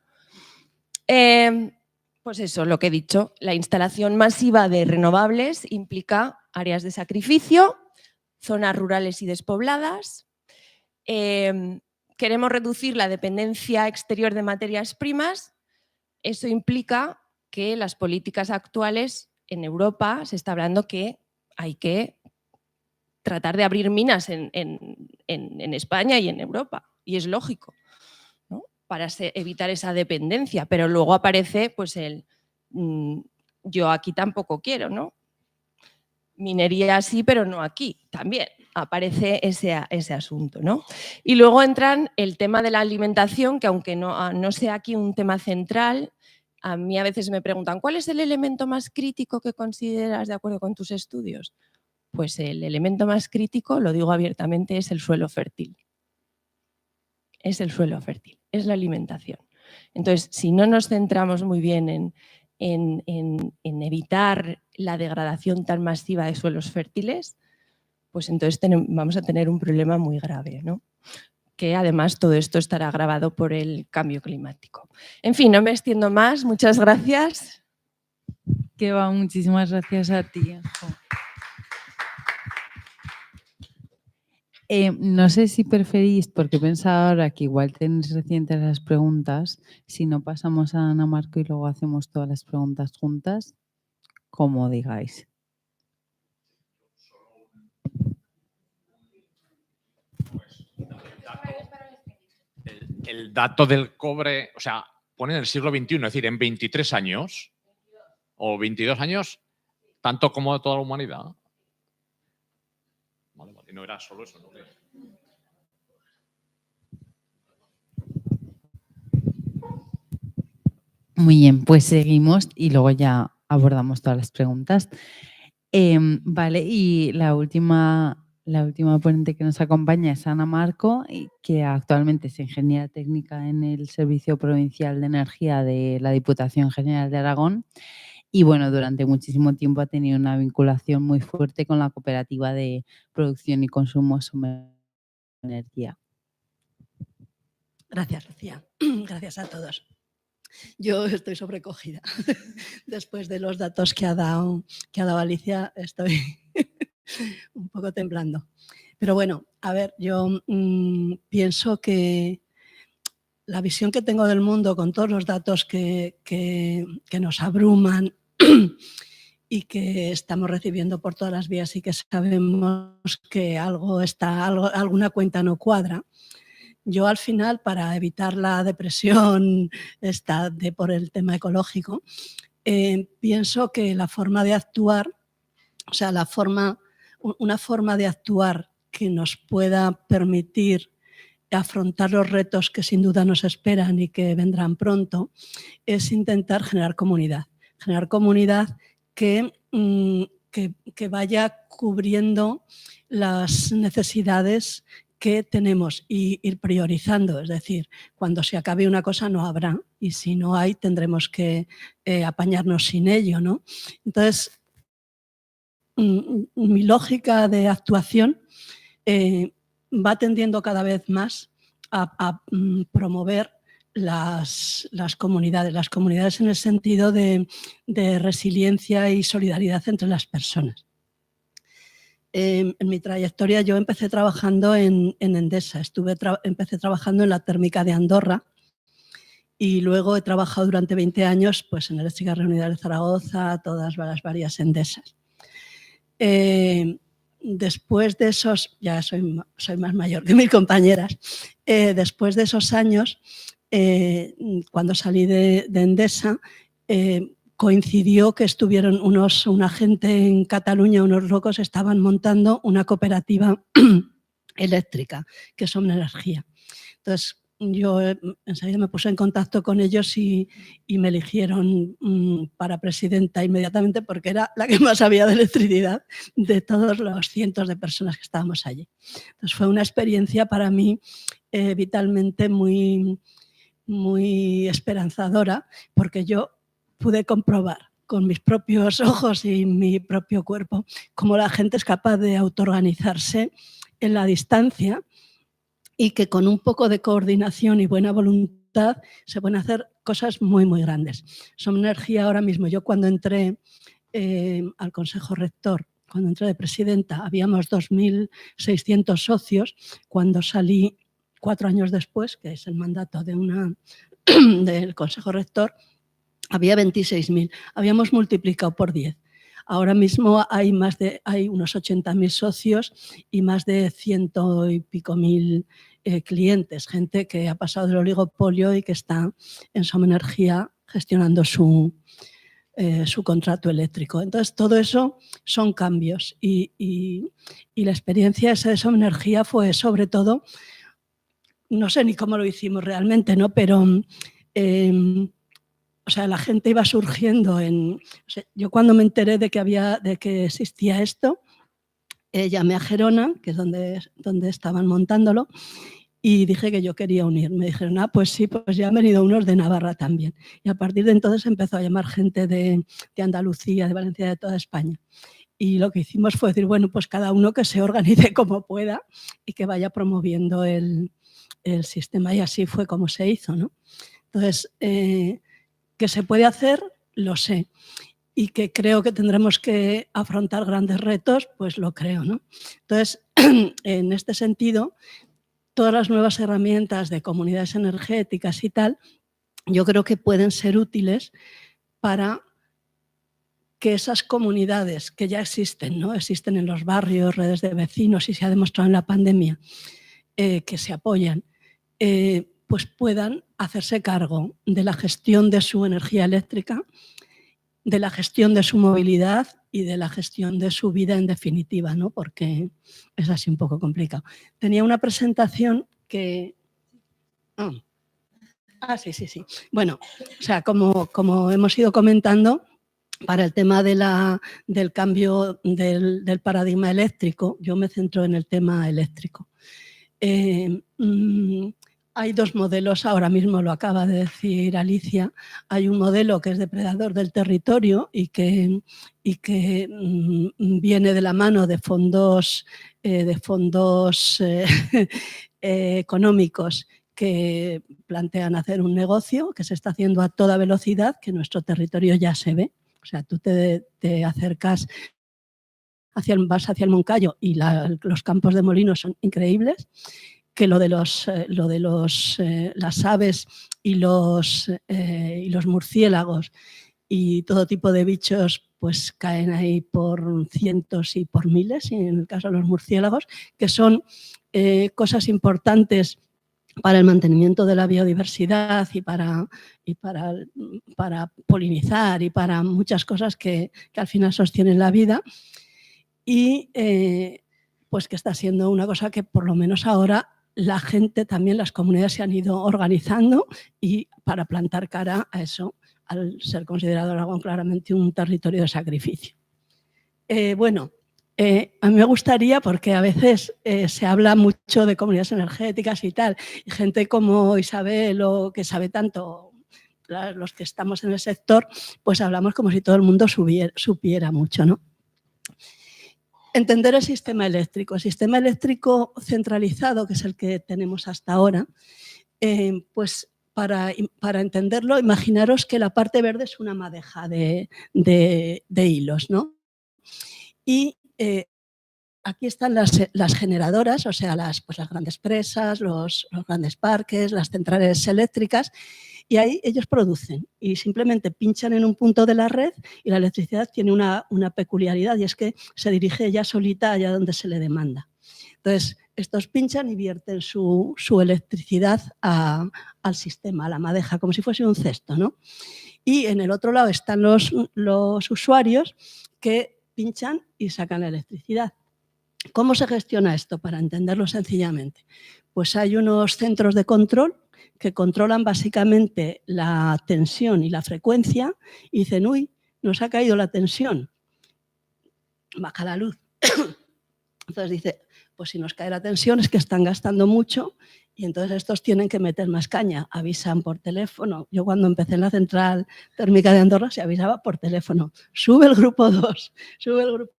Pues eso, lo que he dicho, la instalación masiva de renovables implica áreas de sacrificio, zonas rurales y despobladas. Queremos reducir la dependencia exterior de materias primas. Eso implica que las políticas actuales en Europa se está hablando que hay que tratar de abrir minas en España y en Europa, y es lógico, ¿no? Para evitar esa dependencia, pero luego aparece pues yo aquí tampoco quiero, ¿no? Minería sí, pero no aquí, también aparece ese asunto, ¿no? Y luego entran el tema de la alimentación, que aunque no sea aquí un tema central, a mí a veces me preguntan, ¿cuál es el elemento más crítico que consideras de acuerdo con tus estudios? Pues el elemento más crítico, lo digo abiertamente, es el suelo fértil. Es el suelo fértil, es la alimentación. Entonces, si no nos centramos muy bien en evitar la degradación tan masiva de suelos fértiles, pues entonces vamos a tener un problema muy grave, ¿no? Que además todo esto estará agravado por el cambio climático. En fin, no me extiendo más. Muchas gracias. Que va, muchísimas gracias a ti, Anjo. No sé si preferís, porque he pensado ahora que igual tenéis recientes las preguntas, si no pasamos a Ana Marco y luego hacemos todas las preguntas juntas, como digáis. El dato del cobre, o sea, pone en el siglo XXI, es decir, en 23 años o 22 años, tanto como toda la humanidad. Vale, vale, no era solo eso, ¿no? Muy bien, pues seguimos y luego ya abordamos todas las preguntas. Vale, y la última ponente que nos acompaña es Ana Marco, que actualmente es ingeniera técnica en el Servicio Provincial de Energía de la Diputación General de Aragón. Y bueno, durante muchísimo tiempo ha tenido una vinculación muy fuerte con la cooperativa de producción y consumo de energía. Gracias, Lucía. Gracias a todos. Yo estoy sobrecogida. Después de los datos que ha dado Alicia, estoy un poco temblando. Pero bueno, a ver, yo pienso que la visión que tengo del mundo con todos los datos que nos abruman y que estamos recibiendo por todas las vías y que sabemos que alguna cuenta no cuadra. Yo al final, para evitar la depresión por el tema ecológico, pienso que la forma de actuar, o sea, una forma de actuar que nos pueda permitir afrontar los retos que sin duda nos esperan y que vendrán pronto, es intentar generar comunidad que vaya cubriendo las necesidades que tenemos y ir priorizando. Es decir, cuando se acabe una cosa no habrá y si no hay tendremos que apañarnos sin ello, ¿no? Entonces, mi lógica de actuación va tendiendo cada vez más a promover las comunidades en el sentido de resiliencia y solidaridad entre las personas. En mi trayectoria yo empecé trabajando en Endesa, empecé trabajando en la térmica de Andorra y luego he trabajado durante 20 años pues, en Eléctricas Reunidas de Zaragoza, todas las varias Endesas. Después de esos, ya soy más mayor que mis compañeras, después de esos años, cuando salí de Endesa, coincidió que estuvieron una gente en Cataluña, unos locos, estaban montando una cooperativa eléctrica, que es Somnenergia. Entonces, yo enseguida me puse en contacto con ellos y me eligieron para presidenta inmediatamente porque era la que más sabía de electricidad de todos los cientos de personas que estábamos allí. Entonces, fue una experiencia para mí vitalmente muy, muy esperanzadora porque yo pude comprobar con mis propios ojos y mi propio cuerpo cómo la gente es capaz de autoorganizarse en la distancia y que con un poco de coordinación y buena voluntad se pueden hacer cosas muy, muy grandes. Somnenergia ahora mismo, yo cuando entré al Consejo Rector, cuando entré de presidenta, habíamos 2.600 socios. Cuando salí 4 años después, que es el mandato del Consejo Rector, había 26.000. Habíamos multiplicado por 10. Ahora mismo hay unos 80.000 socios y más de 100 y pico mil clientes, gente que ha pasado del oligopolio y que está en Somnenergia gestionando su contrato eléctrico. Entonces, todo eso son cambios y la experiencia esa de Somnenergia fue sobre todo, no sé ni cómo lo hicimos realmente, ¿no? Pero o sea, la gente iba surgiendo yo cuando me enteré de que existía esto, llamé a Gerona, que es donde estaban montándolo, y dije que yo quería unir. Me dijeron, pues sí, pues ya han venido unos de Navarra también. Y a partir de entonces empezó a llamar gente de Andalucía, de Valencia, de toda España. Y lo que hicimos fue decir, bueno, pues cada uno que se organice como pueda y que vaya promoviendo el sistema. Y así fue como se hizo, ¿no? Entonces, que se puede hacer, lo sé. Y que creo que tendremos que afrontar grandes retos, pues lo creo, ¿no? Entonces, en este sentido, todas las nuevas herramientas de comunidades energéticas y tal, yo creo que pueden ser útiles para que esas comunidades que ya existen, ¿no? Existen en los barrios, redes de vecinos, y se ha demostrado en la pandemia que se apoyan, pues puedan hacerse cargo de la gestión de su energía eléctrica, de la gestión de su movilidad y de la gestión de su vida en definitiva, ¿no? Porque es así un poco complicado. Tenía una presentación que... sí. Bueno, o sea, como hemos ido comentando, para el tema del cambio del paradigma eléctrico, yo me centro en el tema eléctrico. Hay dos modelos, ahora mismo lo acaba de decir Alicia. Hay un modelo que es depredador del territorio y que viene de la mano de fondos económicos que plantean hacer un negocio que se está haciendo a toda velocidad, que en nuestro territorio ya se ve. O sea, tú te acercas, vas hacia el Moncayo y los campos de molinos son increíbles, que lo de las aves y los murciélagos y todo tipo de bichos pues caen ahí por cientos y por miles, y en el caso de los murciélagos, que son cosas importantes para el mantenimiento de la biodiversidad y para polinizar y para muchas cosas que al final sostienen la vida, y pues que está siendo una cosa que por lo menos ahora la gente, también las comunidades se han ido organizando y para plantar cara a eso, al ser considerado Aragón claramente un territorio de sacrificio. A mí me gustaría, porque a veces se habla mucho de comunidades energéticas y tal, y gente como Isabel o que sabe tanto, los que estamos en el sector, pues hablamos como si todo el mundo supiera mucho, ¿no? Entender el sistema eléctrico. El sistema eléctrico centralizado, que es el que tenemos hasta ahora, pues para entenderlo, imaginaros que la parte verde es una madeja de hilos, ¿no? Y aquí están las generadoras, o sea, las grandes presas, los grandes parques, las centrales eléctricas, y ahí ellos producen y simplemente pinchan en un punto de la red, y la electricidad tiene una peculiaridad, y es que se dirige ella solita allá donde se le demanda. Entonces, estos pinchan y vierten su electricidad al sistema, a la madeja, como si fuese un cesto, ¿no? Y en el otro lado están los usuarios que pinchan y sacan la electricidad. ¿Cómo se gestiona esto? Para entenderlo sencillamente, pues hay unos centros de control que controlan básicamente la tensión y la frecuencia, y dicen, uy, nos ha caído la tensión, baja la luz. Entonces dice, pues si nos cae la tensión es que están gastando mucho, y entonces estos tienen que meter más caña, avisan por teléfono. Yo cuando empecé en la central térmica de Andorra se avisaba por teléfono, sube el grupo 2, sube el grupo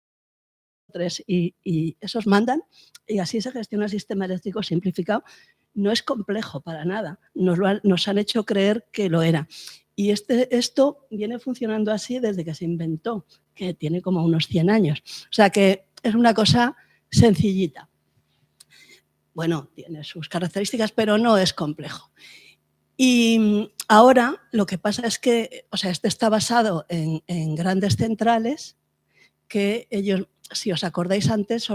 3, y esos mandan, y así se gestiona el sistema eléctrico simplificado. No es complejo para nada, nos han hecho creer que lo era. Y esto viene funcionando así desde que se inventó, que tiene como unos 100 años. O sea que es una cosa sencillita. Bueno, tiene sus características, pero no es complejo. Y ahora lo que pasa es que, o sea, este está basado en grandes centrales que ellos, si os acordáis antes,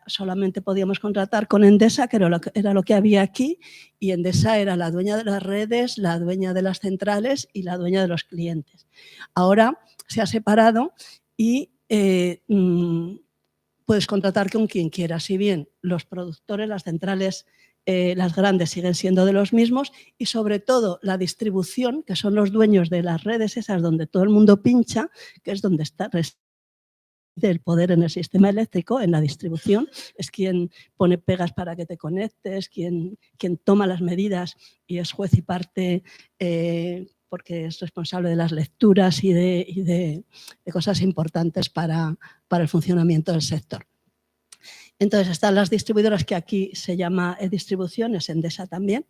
solamente podíamos contratar con Endesa, que era lo que había aquí, y Endesa era la dueña de las redes, la dueña de las centrales y la dueña de los clientes. Ahora se ha separado y puedes contratar con quien quieras, si bien los productores, las centrales, las grandes siguen siendo de los mismos, y sobre todo la distribución, que son los dueños de las redes esas donde todo el mundo pincha, que es donde está el poder en el sistema eléctrico, en la distribución, es quien pone pegas para que te conectes, quien toma las medidas y es juez y parte porque es responsable de las lecturas y de cosas importantes para el funcionamiento del sector. Entonces están las distribuidoras que aquí se llama Distribuciones, Endesa también,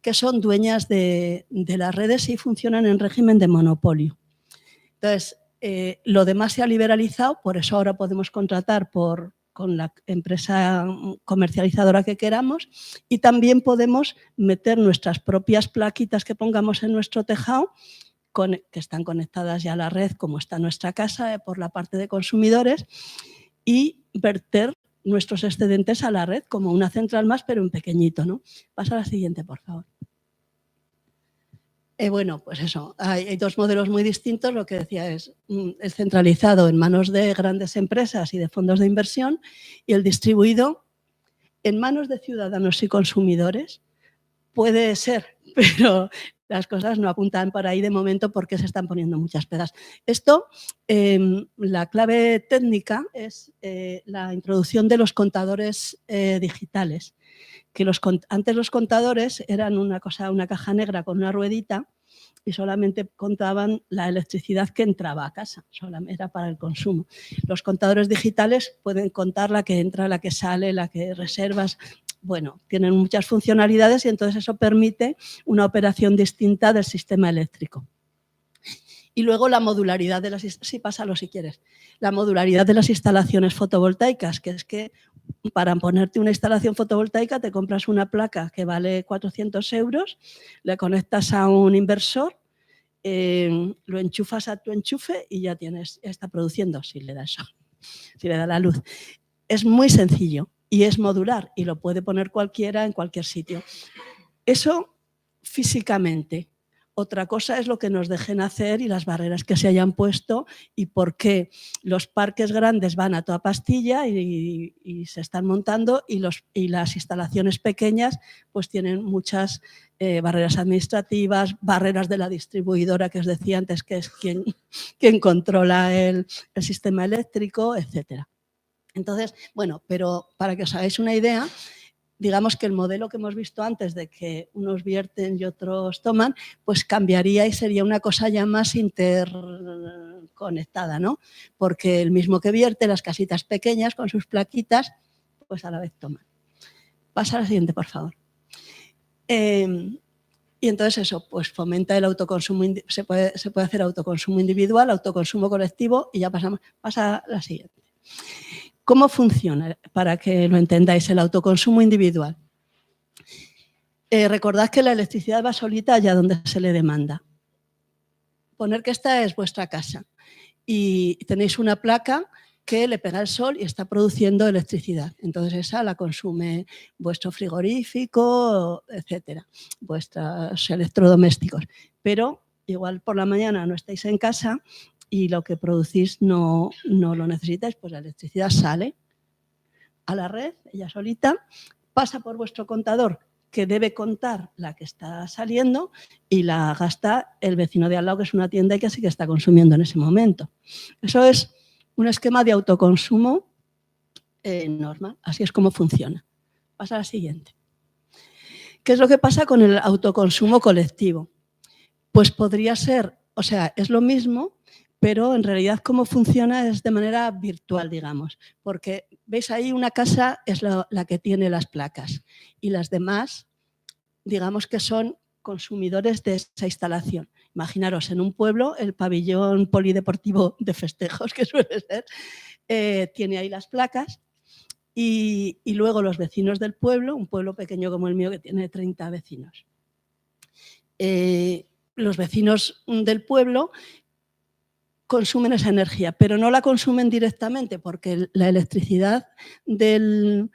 que son dueñas de las redes y funcionan en régimen de monopolio. Entonces, lo demás se ha liberalizado, por eso ahora podemos contratar con la empresa comercializadora que queramos y también podemos meter nuestras propias plaquitas que pongamos en nuestro tejado, que están conectadas ya a la red, como está nuestra casa, por la parte de consumidores, y verter nuestros excedentes a la red como una central más, pero en pequeñito, ¿no? Pasa a la siguiente, por favor. Bueno, pues eso, hay dos modelos muy distintos. Lo que decía es el centralizado en manos de grandes empresas y de fondos de inversión y el distribuido en manos de ciudadanos y consumidores. Puede ser, pero las cosas no apuntan por ahí de momento porque se están poniendo muchas pegas. Esto, la clave técnica es la introducción de los contadores digitales. Que antes los contadores eran una caja negra con una ruedita y solamente contaban la electricidad que entraba a casa, solamente era para el consumo. Los contadores digitales pueden contar la que entra, la que sale, la que reservas. Bueno, tienen muchas funcionalidades y entonces eso permite una operación distinta del sistema eléctrico. Y luego la modularidad de las... Sí, pásalo si quieres. La modularidad de las instalaciones fotovoltaicas, que es que para ponerte una instalación fotovoltaica te compras una placa que vale 400 €, le conectas a un inversor, lo enchufas a tu enchufe y ya está produciendo, si le da el sol, si le da la luz. Es muy sencillo y es modular y lo puede poner cualquiera en cualquier sitio. Eso físicamente. Otra cosa es lo que nos dejen hacer y las barreras que se hayan puesto y por qué los parques grandes van a toda pastilla y se están montando y las instalaciones pequeñas pues tienen muchas barreras administrativas, barreras de la distribuidora que os decía antes, que es quien controla el sistema eléctrico, etc. Entonces, bueno, pero para que os hagáis una idea, digamos que el modelo que hemos visto antes de que unos vierten y otros toman, pues cambiaría y sería una cosa ya más interconectada, ¿no? Porque el mismo que vierte, las casitas pequeñas con sus plaquitas, pues a la vez toman. Pasa a la siguiente, por favor. Y entonces eso, pues fomenta el autoconsumo, se puede hacer autoconsumo individual, autoconsumo colectivo y ya pasa a la siguiente. ¿Cómo funciona? Para que lo entendáis, el autoconsumo individual. Recordad que la electricidad va solita allá donde se le demanda. Poner que esta es vuestra casa y tenéis una placa que le pega el sol y está produciendo electricidad. Entonces esa la consume vuestro frigorífico, etcétera, vuestros electrodomésticos. Pero igual por la mañana no estáis en casa y lo que producís no lo necesitáis, pues la electricidad sale a la red, ella solita, pasa por vuestro contador, que debe contar la que está saliendo y la gasta el vecino de al lado, que es una tienda y que sí que está consumiendo en ese momento. Eso es un esquema de autoconsumo normal, así es como funciona. Pasa a la siguiente. ¿Qué es lo que pasa con el autoconsumo colectivo? Pues podría ser, o sea, es lo mismo, pero en realidad cómo funciona es de manera virtual, digamos, porque veis ahí una casa es la que tiene las placas y las demás, digamos que son consumidores de esa instalación. Imaginaros, en un pueblo, el pabellón polideportivo de festejos, que suele ser, tiene ahí las placas y luego los vecinos del pueblo, un pueblo pequeño como el mío que tiene 30 vecinos. Los vecinos del pueblo consumen esa energía, pero no la consumen directamente porque la electricidad que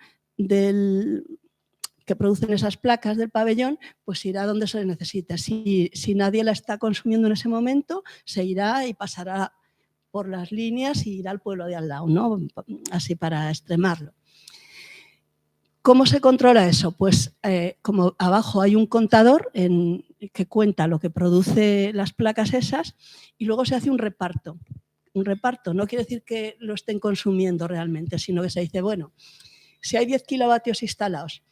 producen esas placas del pabellón, pues irá donde se necesita. Si nadie la está consumiendo en ese momento, se irá y pasará por las líneas y irá al pueblo de al lado, ¿no? Así para extremarlo. ¿Cómo se controla eso? Pues como abajo hay un contador que cuenta lo que produce las placas esas y luego se hace un reparto un reparto. No quiere decir que lo estén consumiendo realmente, sino que se dice, bueno, si hay 10 kilovatios instalados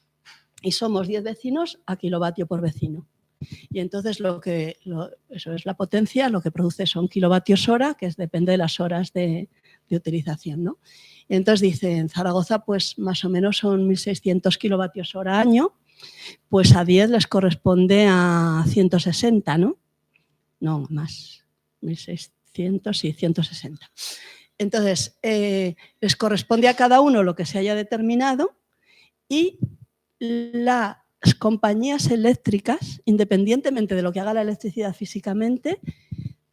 y somos 10 vecinos, a kilovatio por vecino. Y entonces eso es la potencia, lo que produce son kilovatios hora, que depende de las horas de utilización, ¿no? Y entonces dice, en Zaragoza pues más o menos son 1.600 kilovatios hora año, pues a 10 les corresponde a 160, ¿no? No, más, 1.600 y 160. Entonces, les corresponde a cada uno lo que se haya determinado y las compañías eléctricas, independientemente de lo que haga la electricidad físicamente,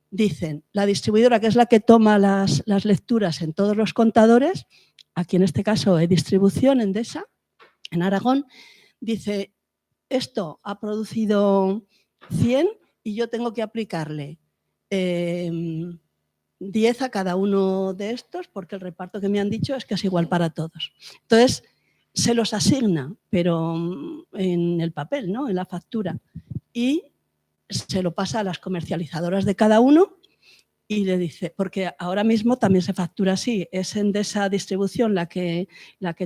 dicen, la distribuidora, que es la que toma las lecturas en todos los contadores, aquí en este caso E-Distribución, Endesa, en Aragón, dice, esto ha producido 100 y yo tengo que aplicarle 10 a cada uno de estos porque el reparto que me han dicho es que es igual para todos. Entonces, se los asigna, pero en el papel, ¿no? En la factura. Y se lo pasa a las comercializadoras de cada uno y le dice, porque ahora mismo también se factura así, es Endesa Distribución la que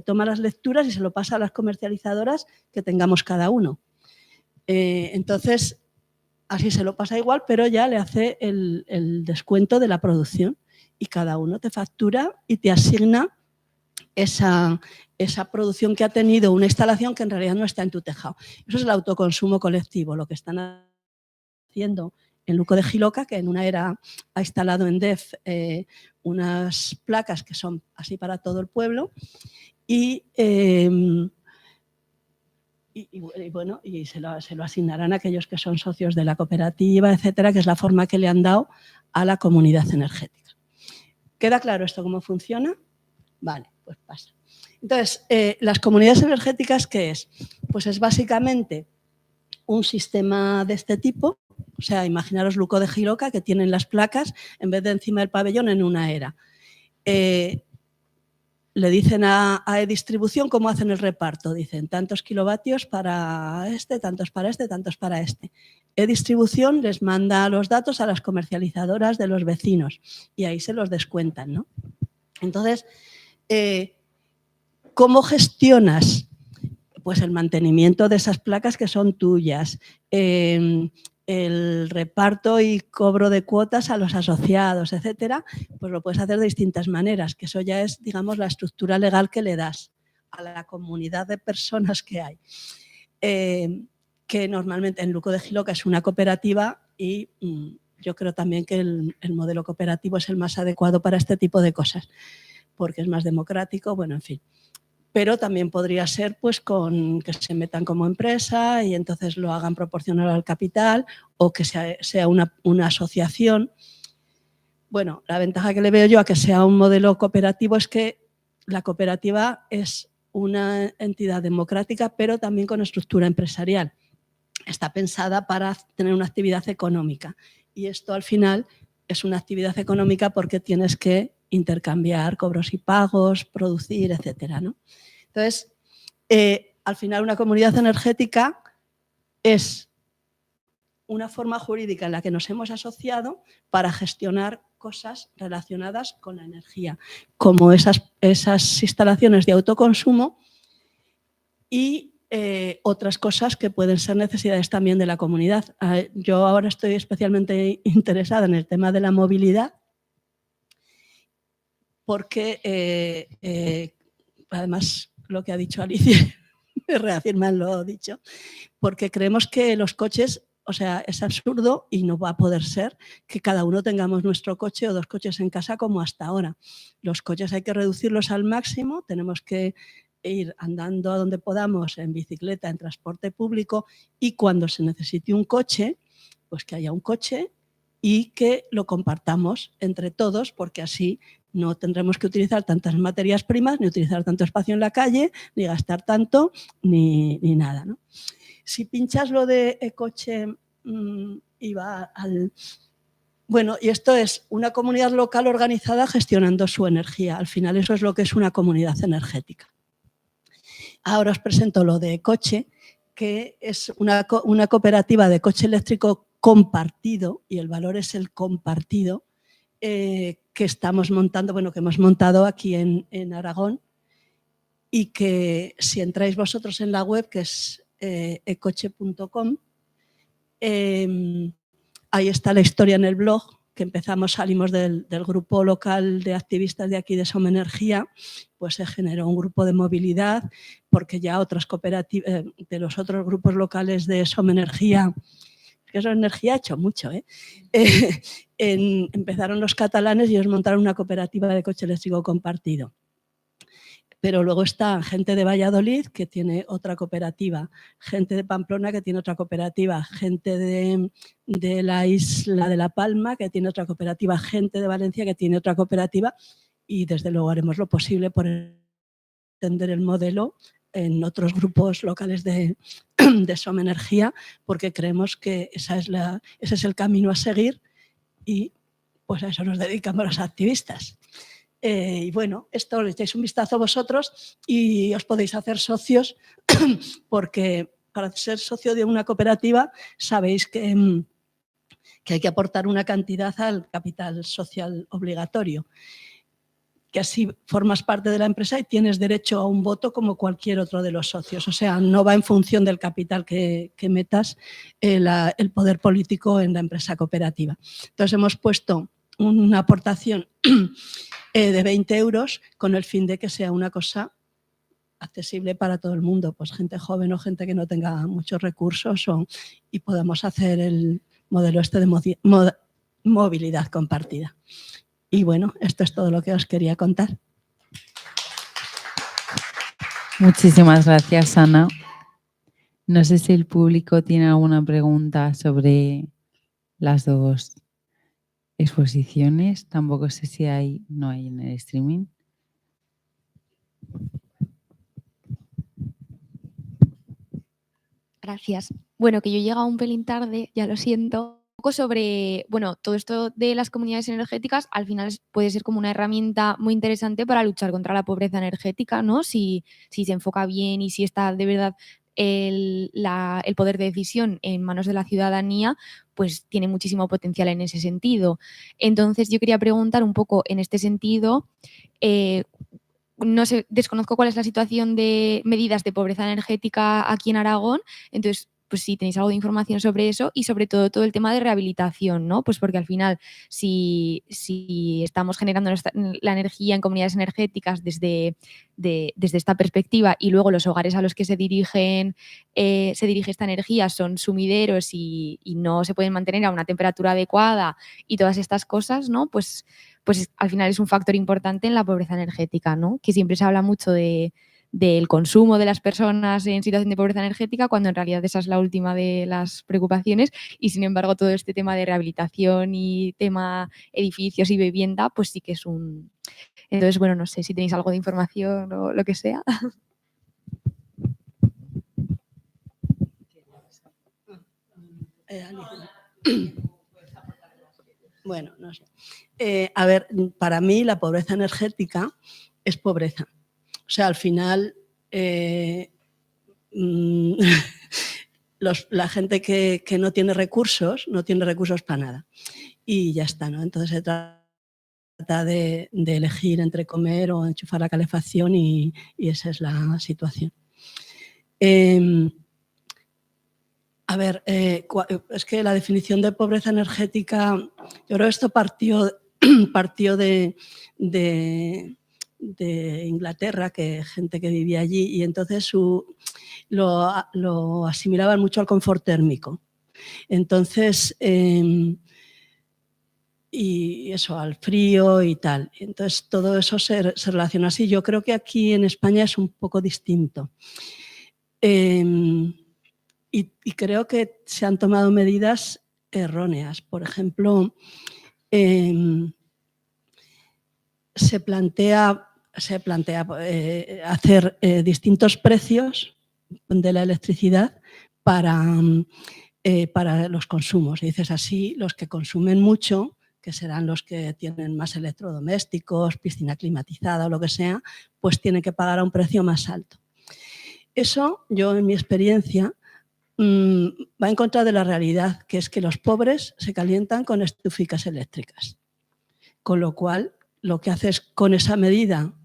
toma las lecturas y se lo pasa a las comercializadoras que tengamos cada uno. Entonces, así se lo pasa igual, pero ya le hace el descuento de la producción y cada uno te factura y te asigna esa producción que ha tenido una instalación que en realidad no está en tu tejado. Eso es el autoconsumo colectivo, lo que están haciendo en Luco de Jiloca, que en una era ha instalado en DEF unas placas que son así para todo el pueblo y bueno, y se lo asignarán a aquellos que son socios de la cooperativa, etcétera, que es la forma que le han dado a la comunidad energética. ¿Queda claro esto cómo funciona? Vale, pues pasa. Entonces, las comunidades energéticas, ¿qué es? Pues es básicamente un sistema de este tipo, o sea, imaginaros Luco de Jiloca, que tienen las placas, en vez de encima del pabellón, en una era. Le dicen a E-Distribución cómo hacen el reparto. Dicen tantos kilovatios para este, tantos para este, tantos para este. E-Distribución les manda los datos a las comercializadoras de los vecinos y ahí se los descuentan, ¿no? Entonces, ¿cómo gestionas? Pues el mantenimiento de esas placas que son tuyas, el reparto y cobro de cuotas a los asociados, etcétera, pues lo puedes hacer de distintas maneras, que eso ya es, digamos, la estructura legal que le das a la comunidad de personas que hay. Que normalmente en Luco de Jiloca es una cooperativa y yo creo también que el modelo cooperativo es el más adecuado para este tipo de cosas, porque es más democrático, bueno, en fin. Pero también podría ser pues que se metan como empresa y entonces lo hagan proporcional al capital o que sea una asociación. Bueno, la ventaja que le veo yo a que sea un modelo cooperativo es que la cooperativa es una entidad democrática, pero también con estructura empresarial. Está pensada para tener una actividad económica y esto al final es una actividad económica porque tienes que intercambiar cobros y pagos, producir, etcétera, ¿no? Entonces, al final una comunidad energética es una forma jurídica en la que nos hemos asociado para gestionar cosas relacionadas con la energía, como esas instalaciones de autoconsumo y otras cosas que pueden ser necesidades también de la comunidad. Yo ahora estoy especialmente interesada en el tema de la movilidad porque además lo que ha dicho Alicia me reafirma lo dicho, porque creemos que los coches, o sea, es absurdo y no va a poder ser que cada uno tengamos nuestro coche o dos coches en casa como hasta ahora. Los coches hay que reducirlos al máximo, tenemos que ir andando a donde podamos, en bicicleta, en transporte público y cuando se necesite un coche, pues que haya un coche y que lo compartamos entre todos porque así no tendremos que utilizar tantas materias primas, ni utilizar tanto espacio en la calle, ni gastar tanto, ni nada, ¿no? Si pinchas lo de coche y va al... Bueno, y esto es una comunidad local organizada gestionando su energía. Al final eso es lo que es una comunidad energética. Ahora os presento lo de coche, que es una cooperativa de coche eléctrico compartido, y el valor es el compartido, que estamos montando, bueno, que hemos montado aquí en Aragón, y que si entráis vosotros en la web, que es ecoche.com, ahí está la historia en el blog, que salimos del grupo local de activistas de aquí de Somenergia, pues se generó un grupo de movilidad, porque ya otras cooperativas, de los otros grupos locales de Somenergia, que Somenergia ha hecho mucho, empezaron los catalanes y ellos montaron una cooperativa de coche eléctrico compartido. Pero luego está gente de Valladolid, que tiene otra cooperativa, gente de Pamplona, que tiene otra cooperativa, gente de la isla de La Palma, que tiene otra cooperativa, gente de Valencia, que tiene otra cooperativa, y desde luego haremos lo posible por entender el modelo en otros grupos locales de Somenergia, porque creemos que ese es el camino a seguir, y pues a eso nos dedicamos los activistas. Y bueno, esto le echáis un vistazo vosotros y os podéis hacer socios, porque para ser socio de una cooperativa sabéis que hay que aportar una cantidad al capital social obligatorio, que así formas parte de la empresa y tienes derecho a un voto como cualquier otro de los socios. O sea, no va en función del capital que metas el poder político en la empresa cooperativa. Entonces hemos puesto una aportación de 20 euros con el fin de que sea una cosa accesible para todo el mundo, pues gente joven o gente que no tenga muchos recursos, y podamos hacer el modelo este de movilidad compartida. Y bueno, esto es todo lo que os quería contar. Muchísimas gracias, Ana. No sé si el público tiene alguna pregunta sobre las dos exposiciones. Tampoco sé si no hay en el streaming. Gracias. Bueno, que yo he llegado un pelín tarde, ya lo siento. Un poco sobre, bueno, todo esto de las comunidades energéticas al final puede ser como una herramienta muy interesante para luchar contra la pobreza energética, ¿no? Si se enfoca bien y si está de verdad el poder de decisión en manos de la ciudadanía, pues tiene muchísimo potencial en ese sentido. Entonces yo quería preguntar un poco en este sentido, no sé, desconozco cuál es la situación de medidas de pobreza energética aquí en Aragón, entonces pues si tenéis algo de información sobre eso y sobre todo el tema de rehabilitación, ¿no? Pues porque al final si estamos generando la energía en comunidades energéticas desde esta perspectiva y luego los hogares a los que se dirige esta energía son sumideros y no se pueden mantener a una temperatura adecuada y todas estas cosas, ¿no? Pues al final es un factor importante en la pobreza energética, ¿no? Que siempre se habla mucho del consumo de las personas en situación de pobreza energética, cuando en realidad esa es la última de las preocupaciones, y sin embargo todo este tema de rehabilitación y tema edificios y vivienda, pues sí que es un... Entonces, bueno, no sé si tenéis algo de información o lo que sea. Bueno, no sé. A ver, para mí la pobreza energética es pobreza. O sea, al final, la gente que no tiene recursos para nada. Y ya está, ¿no? Entonces se trata de elegir entre comer o enchufar la calefacción y esa es la situación. A ver, es que la definición de pobreza energética, yo creo que esto partió de Inglaterra, que gente que vivía allí, y entonces lo asimilaban mucho al confort térmico. Entonces, y eso, al frío y tal. Entonces, todo eso se relaciona así. Yo creo que aquí en España es un poco distinto. Y creo que se han tomado medidas erróneas. Por ejemplo, se plantea hacer distintos precios de la electricidad para los consumos. Y dices así, los que consumen mucho, que serán los que tienen más electrodomésticos, piscina climatizada o lo que sea, pues tienen que pagar a un precio más alto. Eso, yo en mi experiencia, va en contra de la realidad, que es que los pobres se calientan con estuficas eléctricas. con lo cual lo que haces con esa medida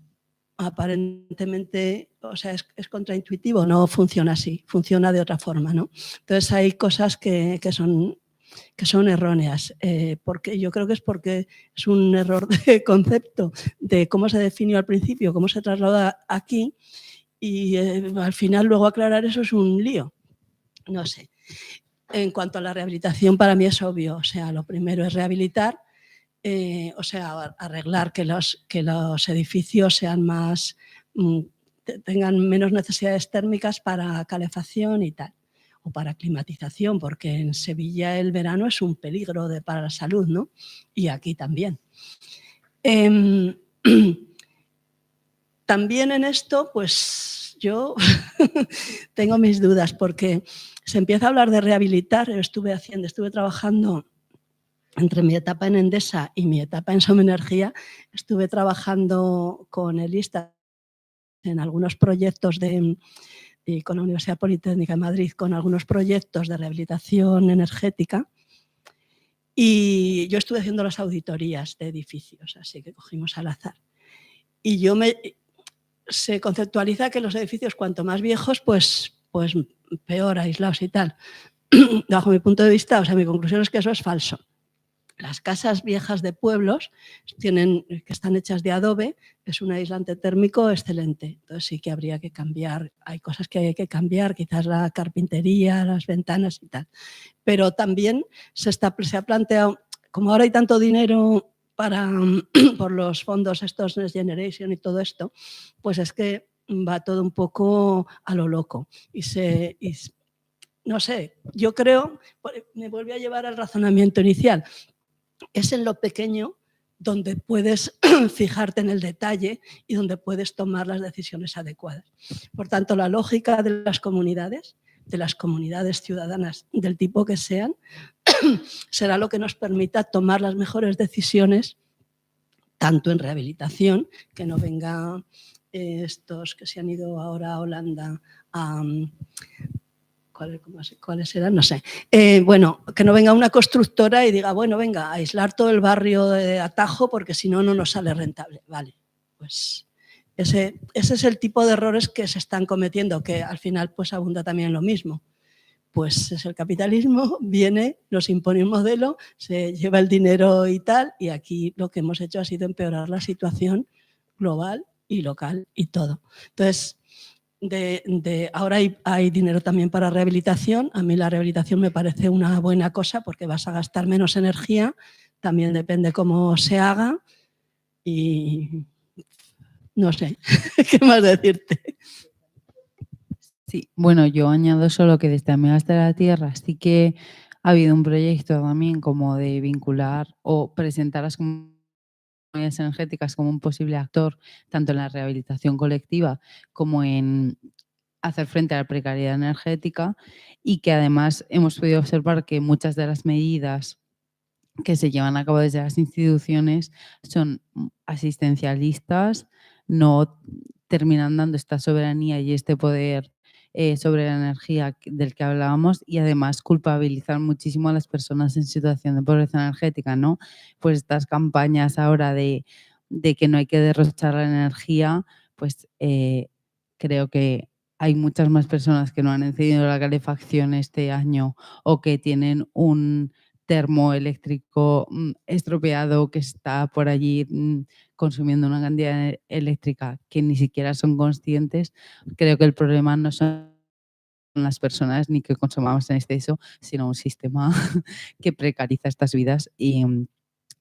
aparentemente, o sea, es contraintuitivo, no funciona así, funciona de otra forma, ¿no? Entonces hay cosas que son erróneas, porque yo creo que es porque es un error de concepto de cómo se definió al principio, cómo se traslada aquí, y al final luego aclarar eso es un lío. No sé. En cuanto a la rehabilitación, para mí es obvio, o sea, lo primero es rehabilitar, o sea, arreglar que los edificios sean más, tengan menos necesidades térmicas para calefacción y tal, o para climatización, porque en Sevilla el verano es un peligro para la salud, ¿no? Y aquí también. También en esto, pues yo tengo mis dudas, porque se empieza a hablar de rehabilitar. Estuve trabajando entre mi etapa en Endesa y mi etapa en Somenergia, estuve trabajando con el ISTA en algunos proyectos y con la Universidad Politécnica de Madrid, con algunos proyectos de rehabilitación energética. Y yo estuve haciendo las auditorías de edificios, así que cogimos al azar. Y se conceptualiza que los edificios cuanto más viejos, pues peor aislados y tal. Bajo mi punto de vista, o sea, mi conclusión es que eso es falso. Las casas viejas de pueblos que están hechas de adobe, es un aislante térmico excelente. Entonces sí que habría que cambiar. Hay cosas que hay que cambiar, quizás la carpintería, las ventanas y tal. Pero también se ha planteado, como ahora hay tanto dinero por los fondos estos Next Generation y todo esto, pues es que va todo un poco a lo loco. No sé, yo creo, me vuelve a llevar al razonamiento inicial. Es en lo pequeño donde puedes fijarte en el detalle y donde puedes tomar las decisiones adecuadas. Por tanto, la lógica de las comunidades ciudadanas del tipo que sean, será lo que nos permita tomar las mejores decisiones, tanto en rehabilitación, que no vengan estos que se han ido ahora a Holanda a... ¿Cuáles eran? No sé. Bueno, que no venga una constructora y diga, bueno, venga, a aislar todo el barrio de Atajo porque si no, no nos sale rentable. Vale, pues ese es el tipo de errores que se están cometiendo, que al final pues abunda también lo mismo. Pues es el capitalismo, viene, nos impone un modelo, se lleva el dinero y tal, y aquí lo que hemos hecho ha sido empeorar la situación global y local y todo. Entonces, ahora hay dinero también para rehabilitación. A mí la rehabilitación me parece una buena cosa porque vas a gastar menos energía, también depende cómo se haga y no sé qué más decirte. Sí, bueno, yo añado solo que desde Amigas de la Tierra sí que ha habido un proyecto también como de vincular o presentar las comunidades energéticas como un posible actor tanto en la rehabilitación colectiva como en hacer frente a la precariedad energética, y que además hemos podido observar que muchas de las medidas que se llevan a cabo desde las instituciones son asistencialistas, no terminan dando esta soberanía y este poder sobre la energía del que hablábamos, y además culpabilizar muchísimo a las personas en situación de pobreza energética, ¿no? Pues estas campañas ahora de que no hay que derrochar la energía, pues creo que hay muchas más personas que no han encendido la calefacción este año o que tienen un termoeléctrico estropeado que está por allí consumiendo una cantidad eléctrica que ni siquiera son conscientes. Creo que el problema no son las personas ni que consumamos en exceso, sino un sistema que precariza estas vidas y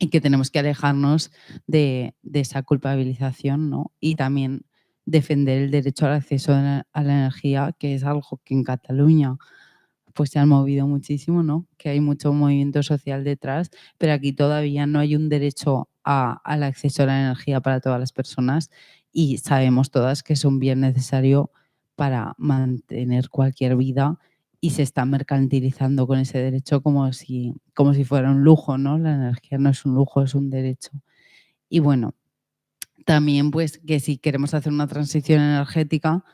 que tenemos que alejarnos de esa culpabilización, ¿no? Y también defender el derecho al acceso a la energía, que es algo que en Cataluña pues se han movido muchísimo, ¿no? Que hay mucho movimiento social detrás, pero aquí todavía no hay un derecho al acceso a la energía para todas las personas, y sabemos todas que es un bien necesario para mantener cualquier vida, y se está mercantilizando con ese derecho como si fuera un lujo, ¿no? La energía no es un lujo, es un derecho. Y bueno, también pues que si queremos hacer una transición energética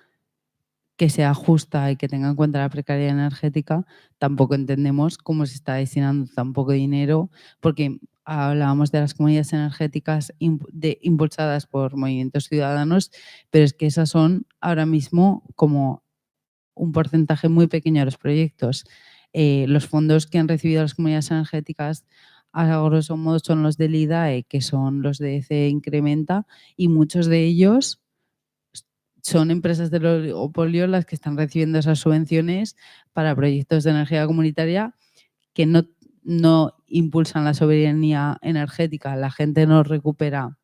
que sea justa y que tenga en cuenta la precariedad energética, tampoco entendemos cómo se está destinando tan poco dinero, porque hablábamos de las comunidades energéticas impulsadas por movimientos ciudadanos, pero es que esas son ahora mismo como un porcentaje muy pequeño de los proyectos. Los fondos que han recibido las comunidades energéticas a grosso modo son los del IDAE, que son los de ECE Incrementa, y muchos de ellos son empresas del oligopolio las que están recibiendo esas subvenciones para proyectos de energía comunitaria que no impulsan la soberanía energética. La gente no recupera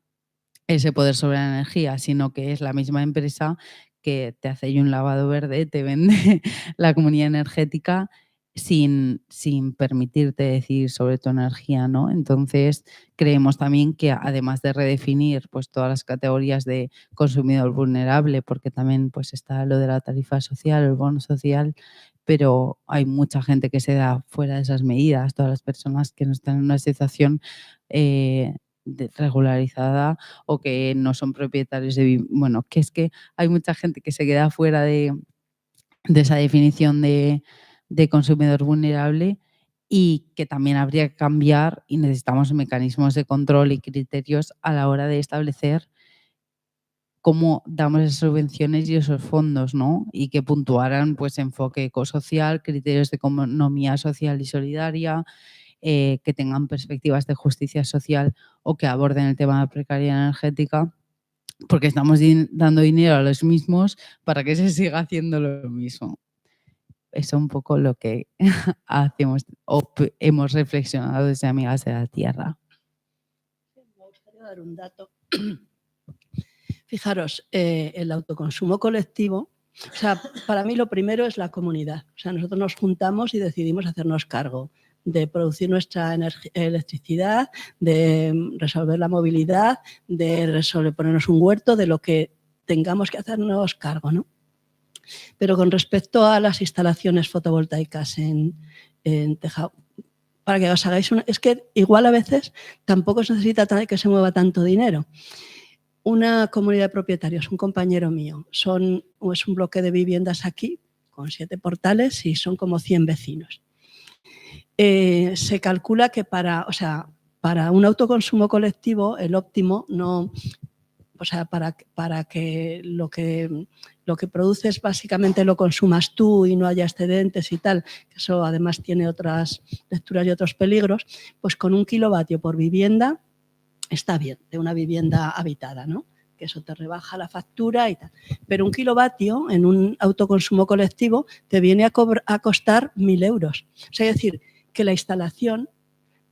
ese poder sobre la energía, sino que es la misma empresa que te hace ahí un lavado verde, te vende la comunidad energética sin permitirte decidir sobre tu energía, ¿no? Entonces, creemos también que además de redefinir pues, todas las categorías de consumidor vulnerable, porque también pues, está lo de la tarifa social, el bono social, pero hay mucha gente que se da fuera de esas medidas, todas las personas que no están en una situación regularizada o que no son propietarios de... Bueno, que es que hay mucha gente que se queda fuera de esa definición de consumidor vulnerable y que también habría que cambiar y necesitamos mecanismos de control y criterios a la hora de establecer cómo damos esas subvenciones y esos fondos, ¿no? Y que puntuaran pues enfoque ecosocial, criterios de economía social y solidaria, que tengan perspectivas de justicia social o que aborden el tema de la precariedad energética, porque estamos dando dinero a los mismos para que se siga haciendo lo mismo. Eso es un poco lo que hacemos o hemos reflexionado desde Amigas de la Tierra. Me gustaría dar un dato. Fijaros, el autoconsumo colectivo, o sea, para mí lo primero es la comunidad. O sea, nosotros nos juntamos y decidimos hacernos cargo de producir nuestra electricidad, de resolver la movilidad, de ponernos un huerto, de lo que tengamos que hacernos cargo, ¿no? Pero con respecto a las instalaciones fotovoltaicas en tejado, para que os hagáis es que igual a veces tampoco se necesita que se mueva tanto dinero. Una comunidad de propietarios, un compañero mío, es un bloque de viviendas aquí con 7 portales y son como 100 vecinos. Se calcula que para un autoconsumo colectivo el óptimo no, o sea, para que lo que produces básicamente lo consumas tú y no haya excedentes y tal, que eso además tiene otras lecturas y otros peligros, pues con 1 kilovatio por vivienda está bien, de una vivienda habitada, ¿no? Que eso te rebaja la factura y tal. Pero 1 kilovatio en un autoconsumo colectivo te viene a costar 1.000 euros. O sea, es decir, que la instalación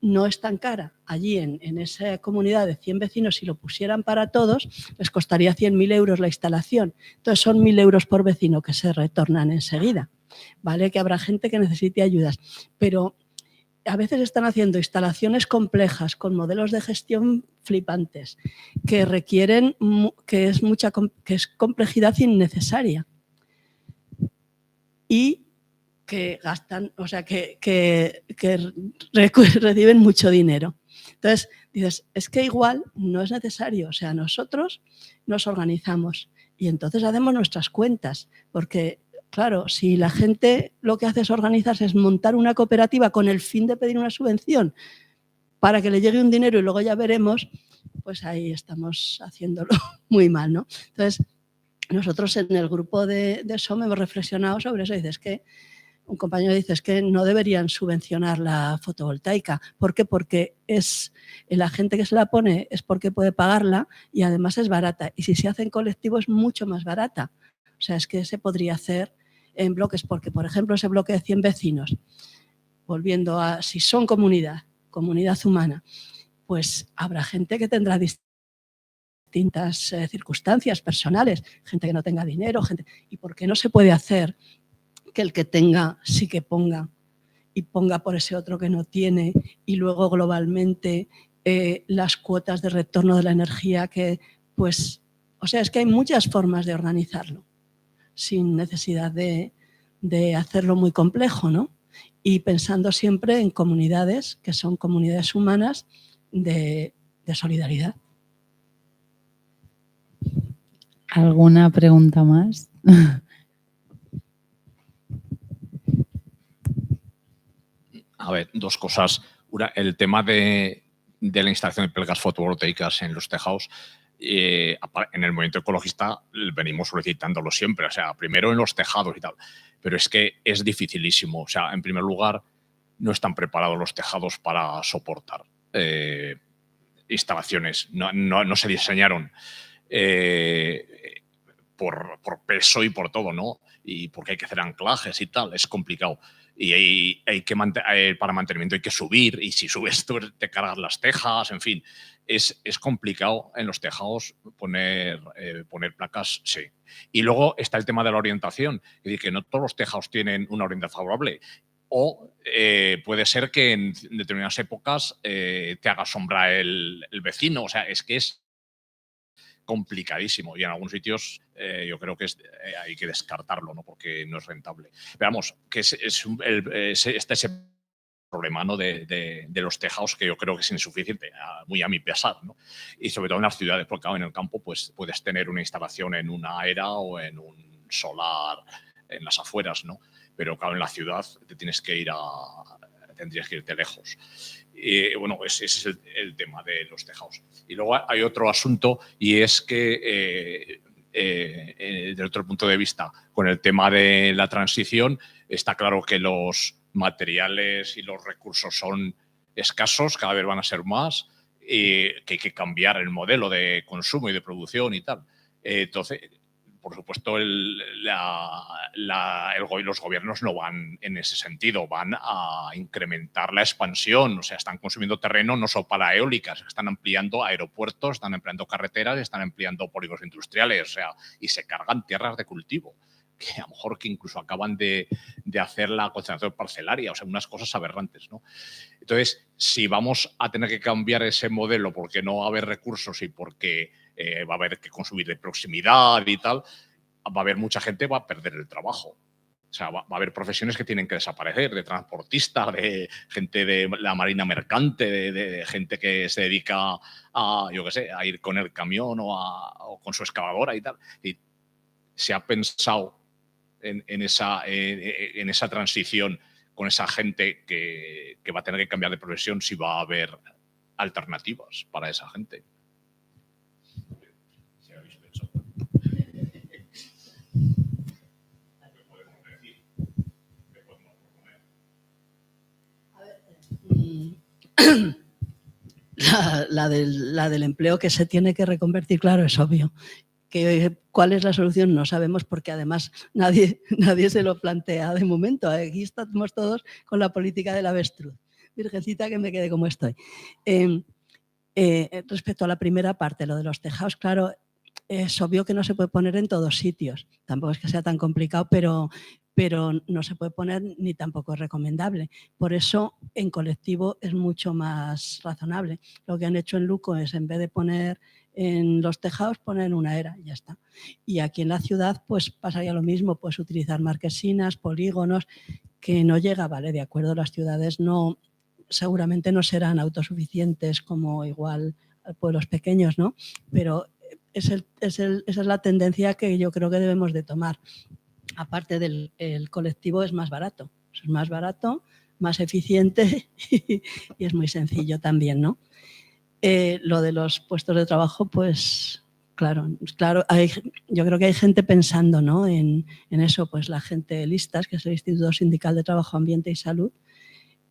no es tan cara. Allí en esa comunidad de 100 vecinos, si lo pusieran para todos, les costaría 100.000 euros la instalación. Entonces son 1.000 euros por vecino que se retornan enseguida. ¿Vale? Que habrá gente que necesite ayudas. Pero a veces están haciendo instalaciones complejas con modelos de gestión flipantes que requieren, que es complejidad innecesaria y que gastan, o sea, que reciben mucho dinero. Entonces, dices, es que igual no es necesario. O sea, nosotros nos organizamos y entonces hacemos nuestras cuentas, porque, claro, si la gente lo que hace es organizarse, es montar una cooperativa con el fin de pedir una subvención para que le llegue un dinero y luego ya veremos, pues ahí estamos haciéndolo muy mal, ¿no? Entonces, nosotros en el grupo de SOM hemos reflexionado sobre eso. Dices que un compañero dice que no deberían subvencionar la fotovoltaica. ¿Por qué? Porque es la gente que se la pone es porque puede pagarla y además es barata. Y si se hace en colectivo es mucho más barata. O sea, es que se podría hacer en bloques porque, por ejemplo, ese bloque de 100 vecinos, volviendo a si son comunidad humana, pues habrá gente que tendrá distintas circunstancias personales, gente que no tenga dinero, ¿y por qué no se puede hacer que el que tenga sí que ponga y ponga por ese otro que no tiene y luego globalmente las cuotas de retorno de la energía que pues, o sea, es que hay muchas formas de organizarlo sin necesidad de hacerlo muy complejo, ¿no? Y pensando siempre en comunidades que son comunidades humanas de solidaridad. ¿Alguna pregunta más? A ver, 2 cosas. Una, el tema de de la instalación de placas fotovoltaicas en los tejados, en el movimiento ecologista venimos solicitándolo siempre, o sea, primero en los tejados y tal, pero es que es dificilísimo. O sea, en primer lugar, no están preparados los tejados para soportar instalaciones, no se diseñaron por peso y por todo, ¿no? Y porque hay que hacer anclajes y tal, es complicado. Y hay que para mantenimiento hay que subir, y si subes tú te cargas las tejas, en fin. Es complicado en los tejados poner placas, sí. Y luego está el tema de la orientación, que no todos los tejados tienen una orientación favorable. O puede ser que en determinadas épocas te haga sombra el vecino. O sea, es que es complicadísimo, y en algunos sitios yo creo que hay que descartarlo, ¿no? Porque no es rentable. Pero vamos, que está ese problema, ¿no? de los tejados, que yo creo que es insuficiente, muy a mi pesar, ¿no? Y sobre todo en las ciudades, porque claro, en el campo pues, puedes tener una instalación en una era o en un solar en las afueras, ¿no? Pero claro, en la ciudad tendrías que irte lejos. Y bueno, ese es el tema de los tejados. Y luego hay otro asunto, y es que desde otro punto de vista, con el tema de la transición, está claro que los materiales y los recursos son escasos, cada vez van a ser más, que hay que cambiar el modelo de consumo y de producción y tal. Entonces, por supuesto, los gobiernos no van en ese sentido, van a incrementar la expansión. O sea, están consumiendo terreno no solo para eólicas, están ampliando aeropuertos, están ampliando carreteras, están ampliando polígonos industriales, o sea, y se cargan tierras de cultivo, que a lo mejor que incluso acaban de hacer la concentración parcelaria, o sea, unas cosas aberrantes, ¿no? Entonces, si vamos a tener que cambiar ese modelo porque no va a haber recursos y porque va a haber que consumir de proximidad y tal, va a haber mucha gente que va a perder el trabajo. O sea, va a haber profesiones que tienen que desaparecer, de transportista, de gente de la marina mercante, de gente que se dedica a, yo qué sé, a ir con el camión o con su excavadora y tal. Y se ha pensado en esa transición con esa gente que va a tener que cambiar de profesión, si va a haber alternativas para esa gente. La del empleo que se tiene que reconvertir, claro, es obvio. ¿Cuál es la solución? No sabemos, porque además nadie se lo plantea de momento. Aquí estamos todos con la política del avestruz. Virgencita, que me quede como estoy. Respecto a la primera parte, lo de los tejados, claro, es obvio que no se puede poner en todos sitios. Tampoco es que sea tan complicado, pero no se puede poner ni tampoco es recomendable. Por eso, en colectivo es mucho más razonable. Lo que han hecho en Luco es, en vez de poner en los tejados, poner una era y ya está. Y aquí en la ciudad pues pasaría lo mismo, pues utilizar marquesinas, polígonos, que no llega, vale, de acuerdo, las ciudades seguramente no serán autosuficientes como igual pueblos pequeños, ¿no? Pero esa es la tendencia que yo creo que debemos de tomar. Aparte del colectivo es más barato, más eficiente y es muy sencillo también, ¿no? Lo de los puestos de trabajo, pues claro, yo creo que hay gente pensando, ¿no? en eso, pues la gente listas, que es el Instituto Sindical de Trabajo, Ambiente y Salud,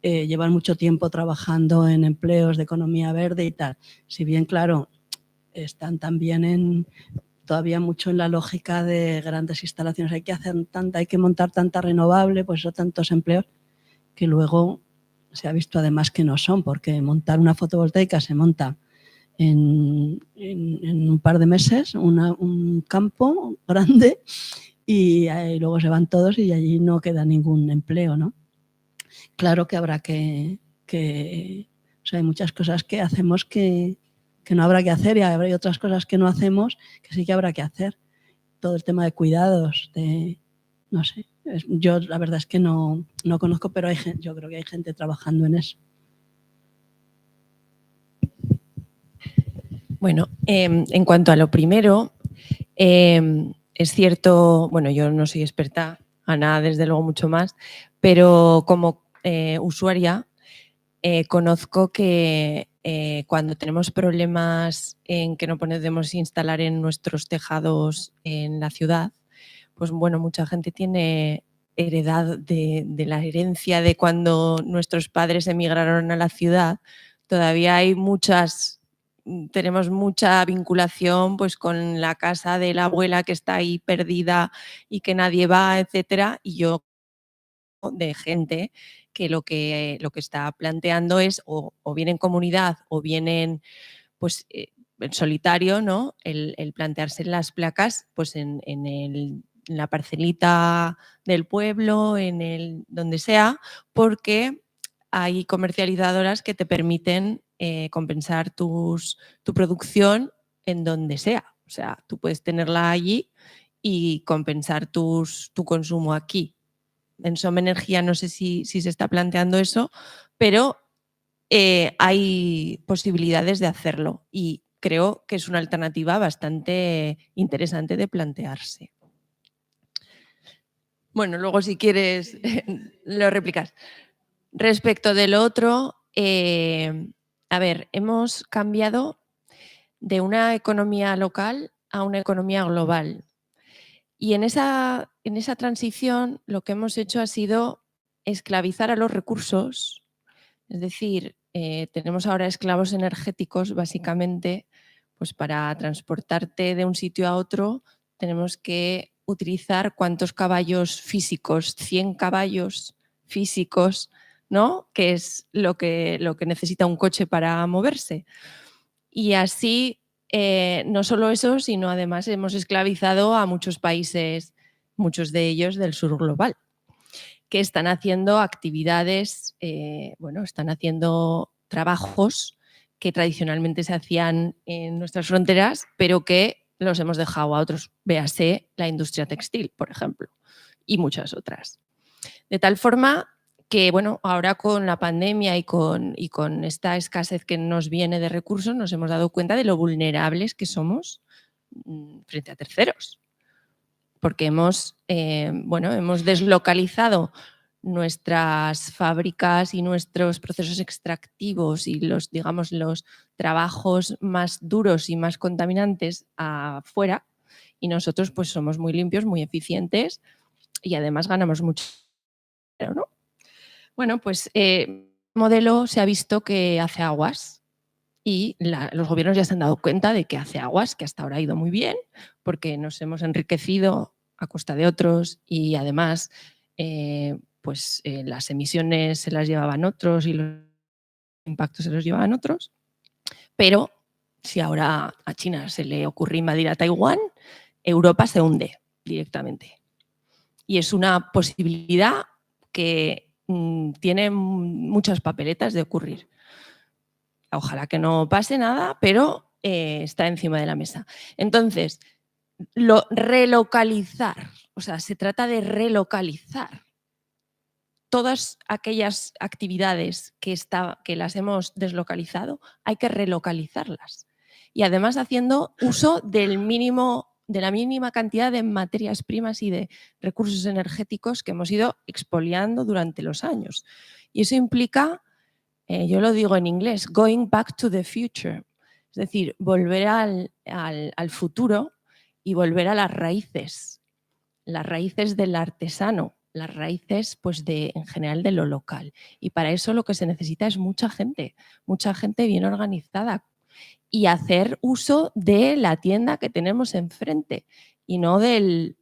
llevan mucho tiempo trabajando en empleos de economía verde y tal. Si bien, claro, están también todavía mucho en la lógica de grandes instalaciones, hay que montar tanta renovable, pues eso, tantos empleos, que luego se ha visto además que no son, porque montar una fotovoltaica se monta en un par de meses, un campo grande, y luego se van todos y allí no queda ningún empleo, ¿no? Claro que habrá que o sea, hay muchas cosas que hacemos que no habrá que hacer, y habrá otras cosas que no hacemos que sí que habrá que hacer. Todo el tema de cuidados, no sé, yo la verdad es que no conozco, pero yo creo que hay gente trabajando en eso. Bueno, en cuanto a lo primero, es cierto, bueno, yo no soy experta, Ana desde luego mucho más, pero como usuaria conozco que cuando tenemos problemas en que no podemos instalar en nuestros tejados en la ciudad, pues bueno, mucha gente tiene heredad de la herencia de cuando nuestros padres emigraron a la ciudad. Todavía hay tenemos mucha vinculación pues con la casa de la abuela que está ahí perdida y que nadie va, etcétera. Y yo de gente que lo que está planteando es o bien en comunidad o bien en solitario, ¿no? El plantearse las placas pues en la parcelita del pueblo, donde sea, porque hay comercializadoras que te permiten compensar tu producción en donde sea. O sea, tú puedes tenerla allí y compensar tu consumo aquí. En Som Energía no sé si se está planteando eso, pero hay posibilidades de hacerlo y creo que es una alternativa bastante interesante de plantearse. Bueno, luego si quieres lo replicas. Respecto del otro, a ver, hemos cambiado de una economía local a una economía global. Y en esa transición lo que hemos hecho ha sido esclavizar a los recursos, es decir, tenemos ahora esclavos energéticos básicamente, pues para transportarte de un sitio a otro tenemos que utilizar ¿cuántos caballos físicos? 100 caballos físicos, ¿no? Que es lo que necesita un coche para moverse. Y así, no solo eso, sino además hemos esclavizado a muchos países, muchos de ellos del sur global, que están haciendo actividades, están haciendo trabajos que tradicionalmente se hacían en nuestras fronteras, pero que los hemos dejado a otros, véase la industria textil, por ejemplo, y muchas otras. De tal forma que, bueno, ahora con la pandemia y con esta escasez que nos viene de recursos, nos hemos dado cuenta de lo vulnerables que somos frente a terceros. Porque hemos deslocalizado nuestras fábricas y nuestros procesos extractivos y los trabajos más duros y más contaminantes afuera, y nosotros pues somos muy limpios, muy eficientes y además ganamos mucho dinero, ¿no? Bueno, pues el modelo se ha visto que hace aguas y los gobiernos ya se han dado cuenta de que hace aguas, que hasta ahora ha ido muy bien, porque nos hemos enriquecido a costa de otros y además las emisiones se las llevaban otros y los impactos se los llevaban otros. Pero si ahora a China se le ocurre invadir a Taiwán, Europa se hunde directamente. Y es una posibilidad que tiene muchas papeletas de ocurrir. Ojalá que no pase nada, pero está encima de la mesa. Entonces, relocalizar, o sea, se trata de relocalizar todas aquellas actividades que las hemos deslocalizado, hay que relocalizarlas. Y además haciendo uso de la mínima cantidad de materias primas y de recursos energéticos que hemos ido expoliando durante los años. Y eso implica, yo lo digo en inglés, going back to the future. Es decir, volver al futuro y volver a las raíces del artesano, las raíces pues en general de lo local. Y para eso lo que se necesita es mucha gente bien organizada y hacer uso de la tienda que tenemos enfrente y no de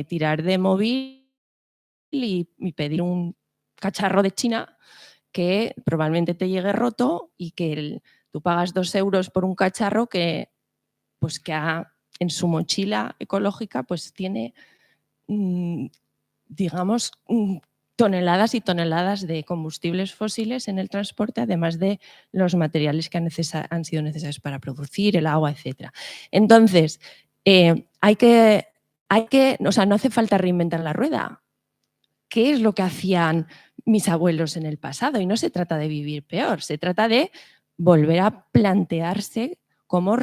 tirar de móvil y pedir un cacharro de China que probablemente te llegue roto y que tú pagas 2 euros por un cacharro que en su mochila ecológica pues tiene toneladas y toneladas de combustibles fósiles en el transporte, además de los materiales que han sido necesarios para producir, el agua, etc. Entonces, no hace falta reinventar la rueda. ¿Qué es lo que hacían mis abuelos en el pasado? Y no se trata de vivir peor, se trata de volver a plantearse cómo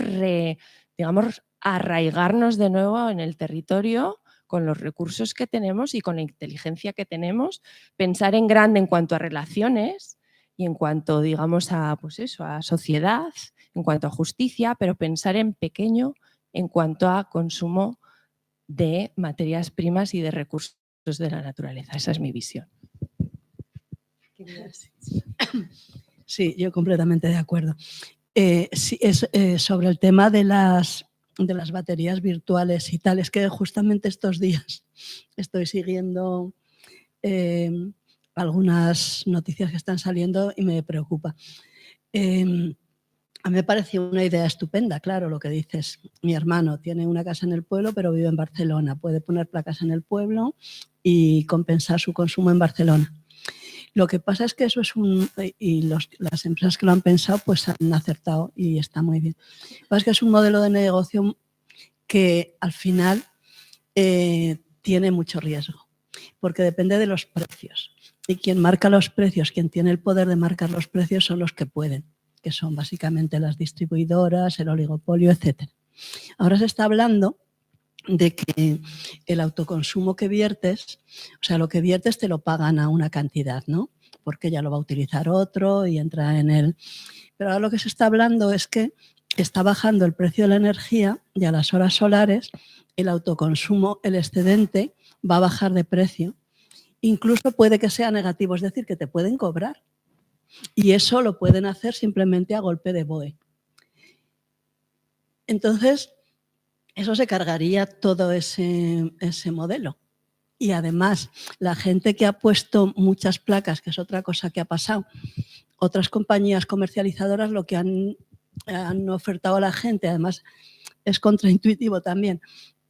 arraigarnos de nuevo en el territorio con los recursos que tenemos y con la inteligencia que tenemos, pensar en grande en cuanto a relaciones y en cuanto, digamos, a, pues eso, a sociedad, en cuanto a justicia, pero pensar en pequeño en cuanto a consumo de materias primas y de recursos de la naturaleza. Esa es mi visión. Sí, yo completamente de acuerdo. Sí, sobre el tema de las baterías virtuales y tal, es que justamente estos días estoy siguiendo algunas noticias que están saliendo y me preocupa. A mí me pareció una idea estupenda, claro, lo que dices. Mi hermano tiene una casa en el pueblo, pero vive en Barcelona. Puede poner placas en el pueblo y compensar su consumo en Barcelona. Lo que pasa es que eso es las empresas que lo han pensado pues han acertado y está muy bien. Lo que pasa es que es un modelo de negocio que al final tiene mucho riesgo, porque depende de los precios. Y quien marca los precios, quien tiene el poder de marcar los precios son los que pueden, que son básicamente las distribuidoras, el oligopolio, etc. Ahora se está hablando de que el autoconsumo que viertes, o sea, lo que viertes te lo pagan a una cantidad, ¿no? Porque ya lo va a utilizar otro y entra en él. Pero ahora lo que se está hablando es que está bajando el precio de la energía y a las horas solares el autoconsumo, el excedente, va a bajar de precio. Incluso puede que sea negativo, es decir, que te pueden cobrar. Y eso lo pueden hacer simplemente a golpe de BOE. Entonces, eso se cargaría todo ese modelo. Y además, la gente que ha puesto muchas placas, que es otra cosa que ha pasado, otras compañías comercializadoras lo que han ofertado a la gente, además es contraintuitivo también,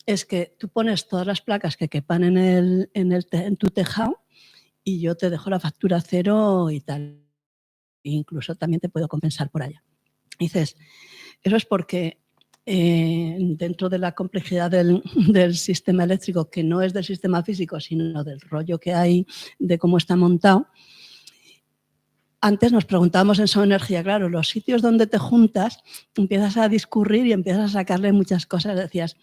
es que tú pones todas las placas que quepan en tu tejado y yo te dejo la factura cero y tal. E incluso también te puedo compensar por allá. Dices, eso es porque dentro de la complejidad del sistema eléctrico, que no es del sistema físico, sino del rollo que hay, de cómo está montado. Antes nos preguntábamos en Sonenergia, claro, los sitios donde te juntas, empiezas a discurrir y empiezas a sacarle muchas cosas. Decías,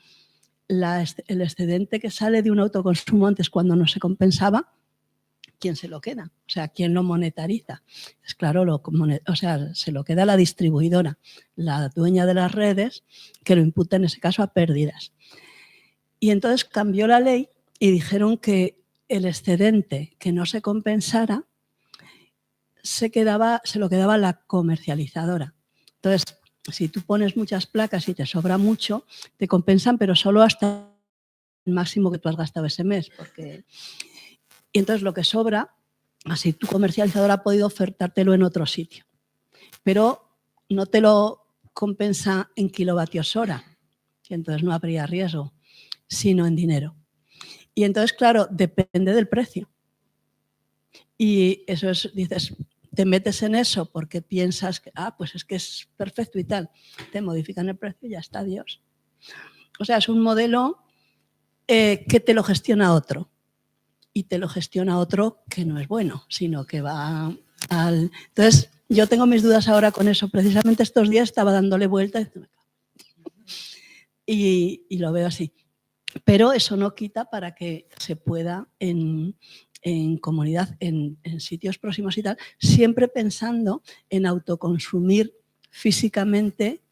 el excedente que sale de un autoconsumo antes cuando no se compensaba, ¿quién se lo queda? O sea, ¿quién lo monetariza? Es claro, se lo queda la distribuidora, la dueña de las redes, que lo imputa en ese caso a pérdidas. Y entonces cambió la ley y dijeron que el excedente que no se compensara se lo quedaba la comercializadora. Entonces, si tú pones muchas placas y te sobra mucho, te compensan, pero solo hasta el máximo que tú has gastado ese mes. Y entonces lo que sobra, así tu comercializador ha podido ofertártelo en otro sitio, pero no te lo compensa en kilovatios hora, que entonces no habría riesgo, sino en dinero. Y entonces, claro, depende del precio. Y eso es, dices, te metes en eso porque piensas que, pues es que es perfecto y tal, te modifican el precio y ya está, adiós. O sea, es un modelo que te lo gestiona otro. Y te lo gestiona otro que no es bueno, sino que va al... Entonces, yo tengo mis dudas ahora con eso. Precisamente estos días estaba dándole vuelta y lo veo así. Pero eso no quita para que se pueda en comunidad, en sitios próximos y tal, siempre pensando en autoconsumir físicamente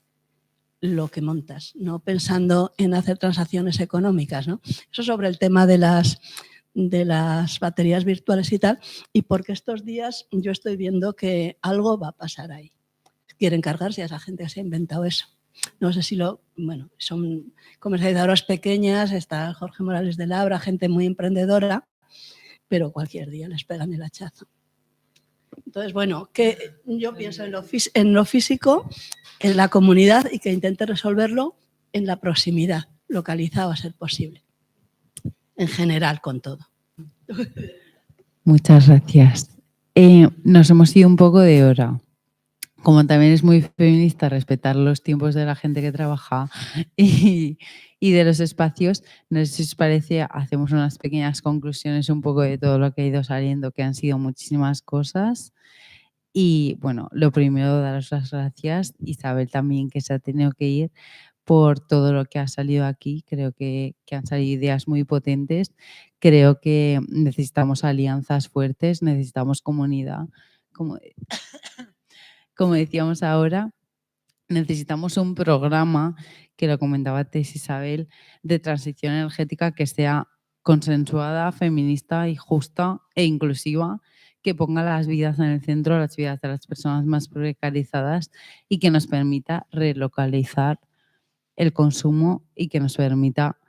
lo que montas, no pensando en hacer transacciones económicas, ¿no? Eso sobre el tema de las baterías virtuales y tal, y porque estos días yo estoy viendo que algo va a pasar ahí. Quieren cargarse a esa gente que se ha inventado eso. No sé si son comercializadoras pequeñas, está Jorge Morales de Labra, gente muy emprendedora, pero cualquier día les pegan el hachazo. Entonces, bueno, que yo pienso en lo físico, en la comunidad y que intente resolverlo en la proximidad, localizado a ser posible. En general, con todo. Muchas gracias. Nos hemos ido un poco de hora. Como también es muy feminista respetar los tiempos de la gente que trabaja y de los espacios, no sé si os parece, hacemos unas pequeñas conclusiones un poco de todo lo que ha ido saliendo, que han sido muchísimas cosas. Y bueno, lo primero, daros las gracias, Isabel también, que se ha tenido que ir, por todo lo que ha salido aquí. Creo que han salido ideas muy potentes. Creo que necesitamos alianzas fuertes, necesitamos comunidad. Como, como decíamos ahora, necesitamos un programa, que lo comentaba antes Isabel, de transición energética que sea consensuada, feminista y justa e inclusiva, que ponga las vidas en el centro, las vidas de las personas más precarizadas y que nos permita relocalizar el consumo y que nos permita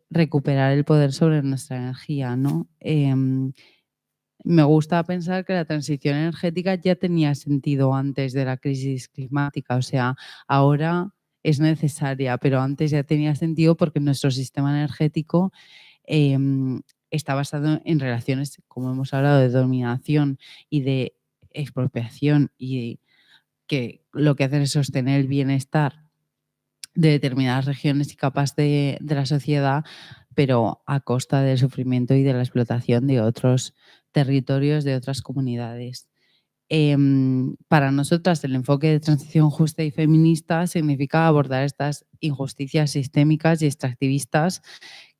recuperar el poder sobre nuestra energía, ¿no? Me gusta pensar que la transición energética ya tenía sentido antes de la crisis climática, o sea, ahora es necesaria, pero antes ya tenía sentido porque nuestro sistema energético está basado en relaciones, como hemos hablado, de dominación y de expropiación, y que lo que hacen es sostener el bienestar de determinadas regiones y capas de la sociedad, pero a costa del sufrimiento y de la explotación de otros territorios, de otras comunidades. Para nosotras, el enfoque de transición justa y feminista significa abordar estas injusticias sistémicas y extractivistas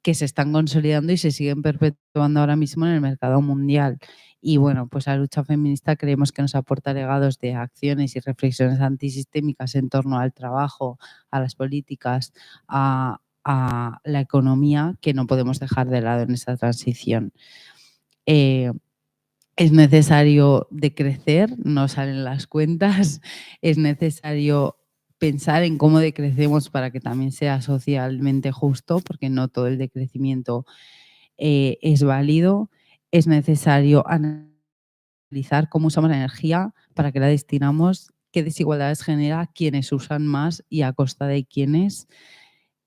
que se están consolidando y se siguen perpetuando ahora mismo en el mercado mundial. Y bueno, pues la lucha feminista creemos que nos aporta legados de acciones y reflexiones antisistémicas en torno al trabajo, a las políticas, a la economía, que no podemos dejar de lado en esta transición. Es necesario decrecer, no salen las cuentas, es necesario pensar en cómo decrecemos para que también sea socialmente justo, porque no todo el decrecimiento es válido. Es necesario analizar cómo usamos la energía, para qué la destinamos, qué desigualdades genera, quiénes usan más y a costa de quiénes.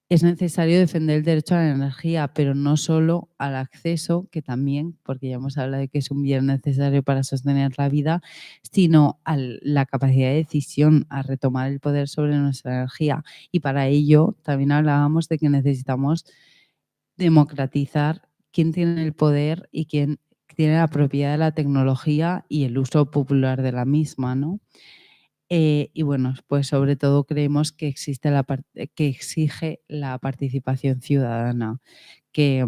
Es necesario defender el derecho a la energía, pero no solo al acceso, que también, porque ya hemos hablado de que es un bien necesario para sostener la vida, sino a la capacidad de decisión, a retomar el poder sobre nuestra energía. Y para ello también hablábamos de que necesitamos democratizar quién tiene el poder y quién tiene la propiedad de la tecnología y el uso popular de la misma, ¿no? Y bueno, pues sobre todo creemos que que exige la participación ciudadana, que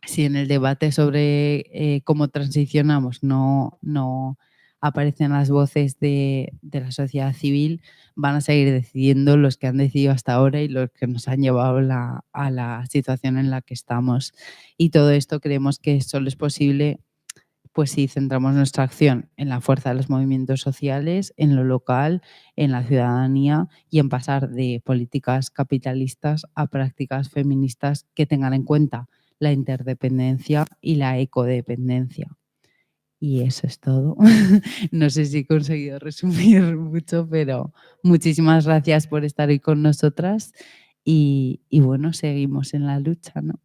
si en el debate sobre cómo transicionamos no aparecen las voces de la sociedad civil, van a seguir decidiendo los que han decidido hasta ahora y los que nos han llevado a la situación en la que estamos. Y todo esto creemos que solo es posible pues si centramos nuestra acción en la fuerza de los movimientos sociales, en lo local, en la ciudadanía y en pasar de políticas capitalistas a prácticas feministas que tengan en cuenta la interdependencia y la ecodependencia. Y eso es todo. No sé si he conseguido resumir mucho, pero muchísimas gracias por estar hoy con nosotras y bueno, seguimos en la lucha, ¿no?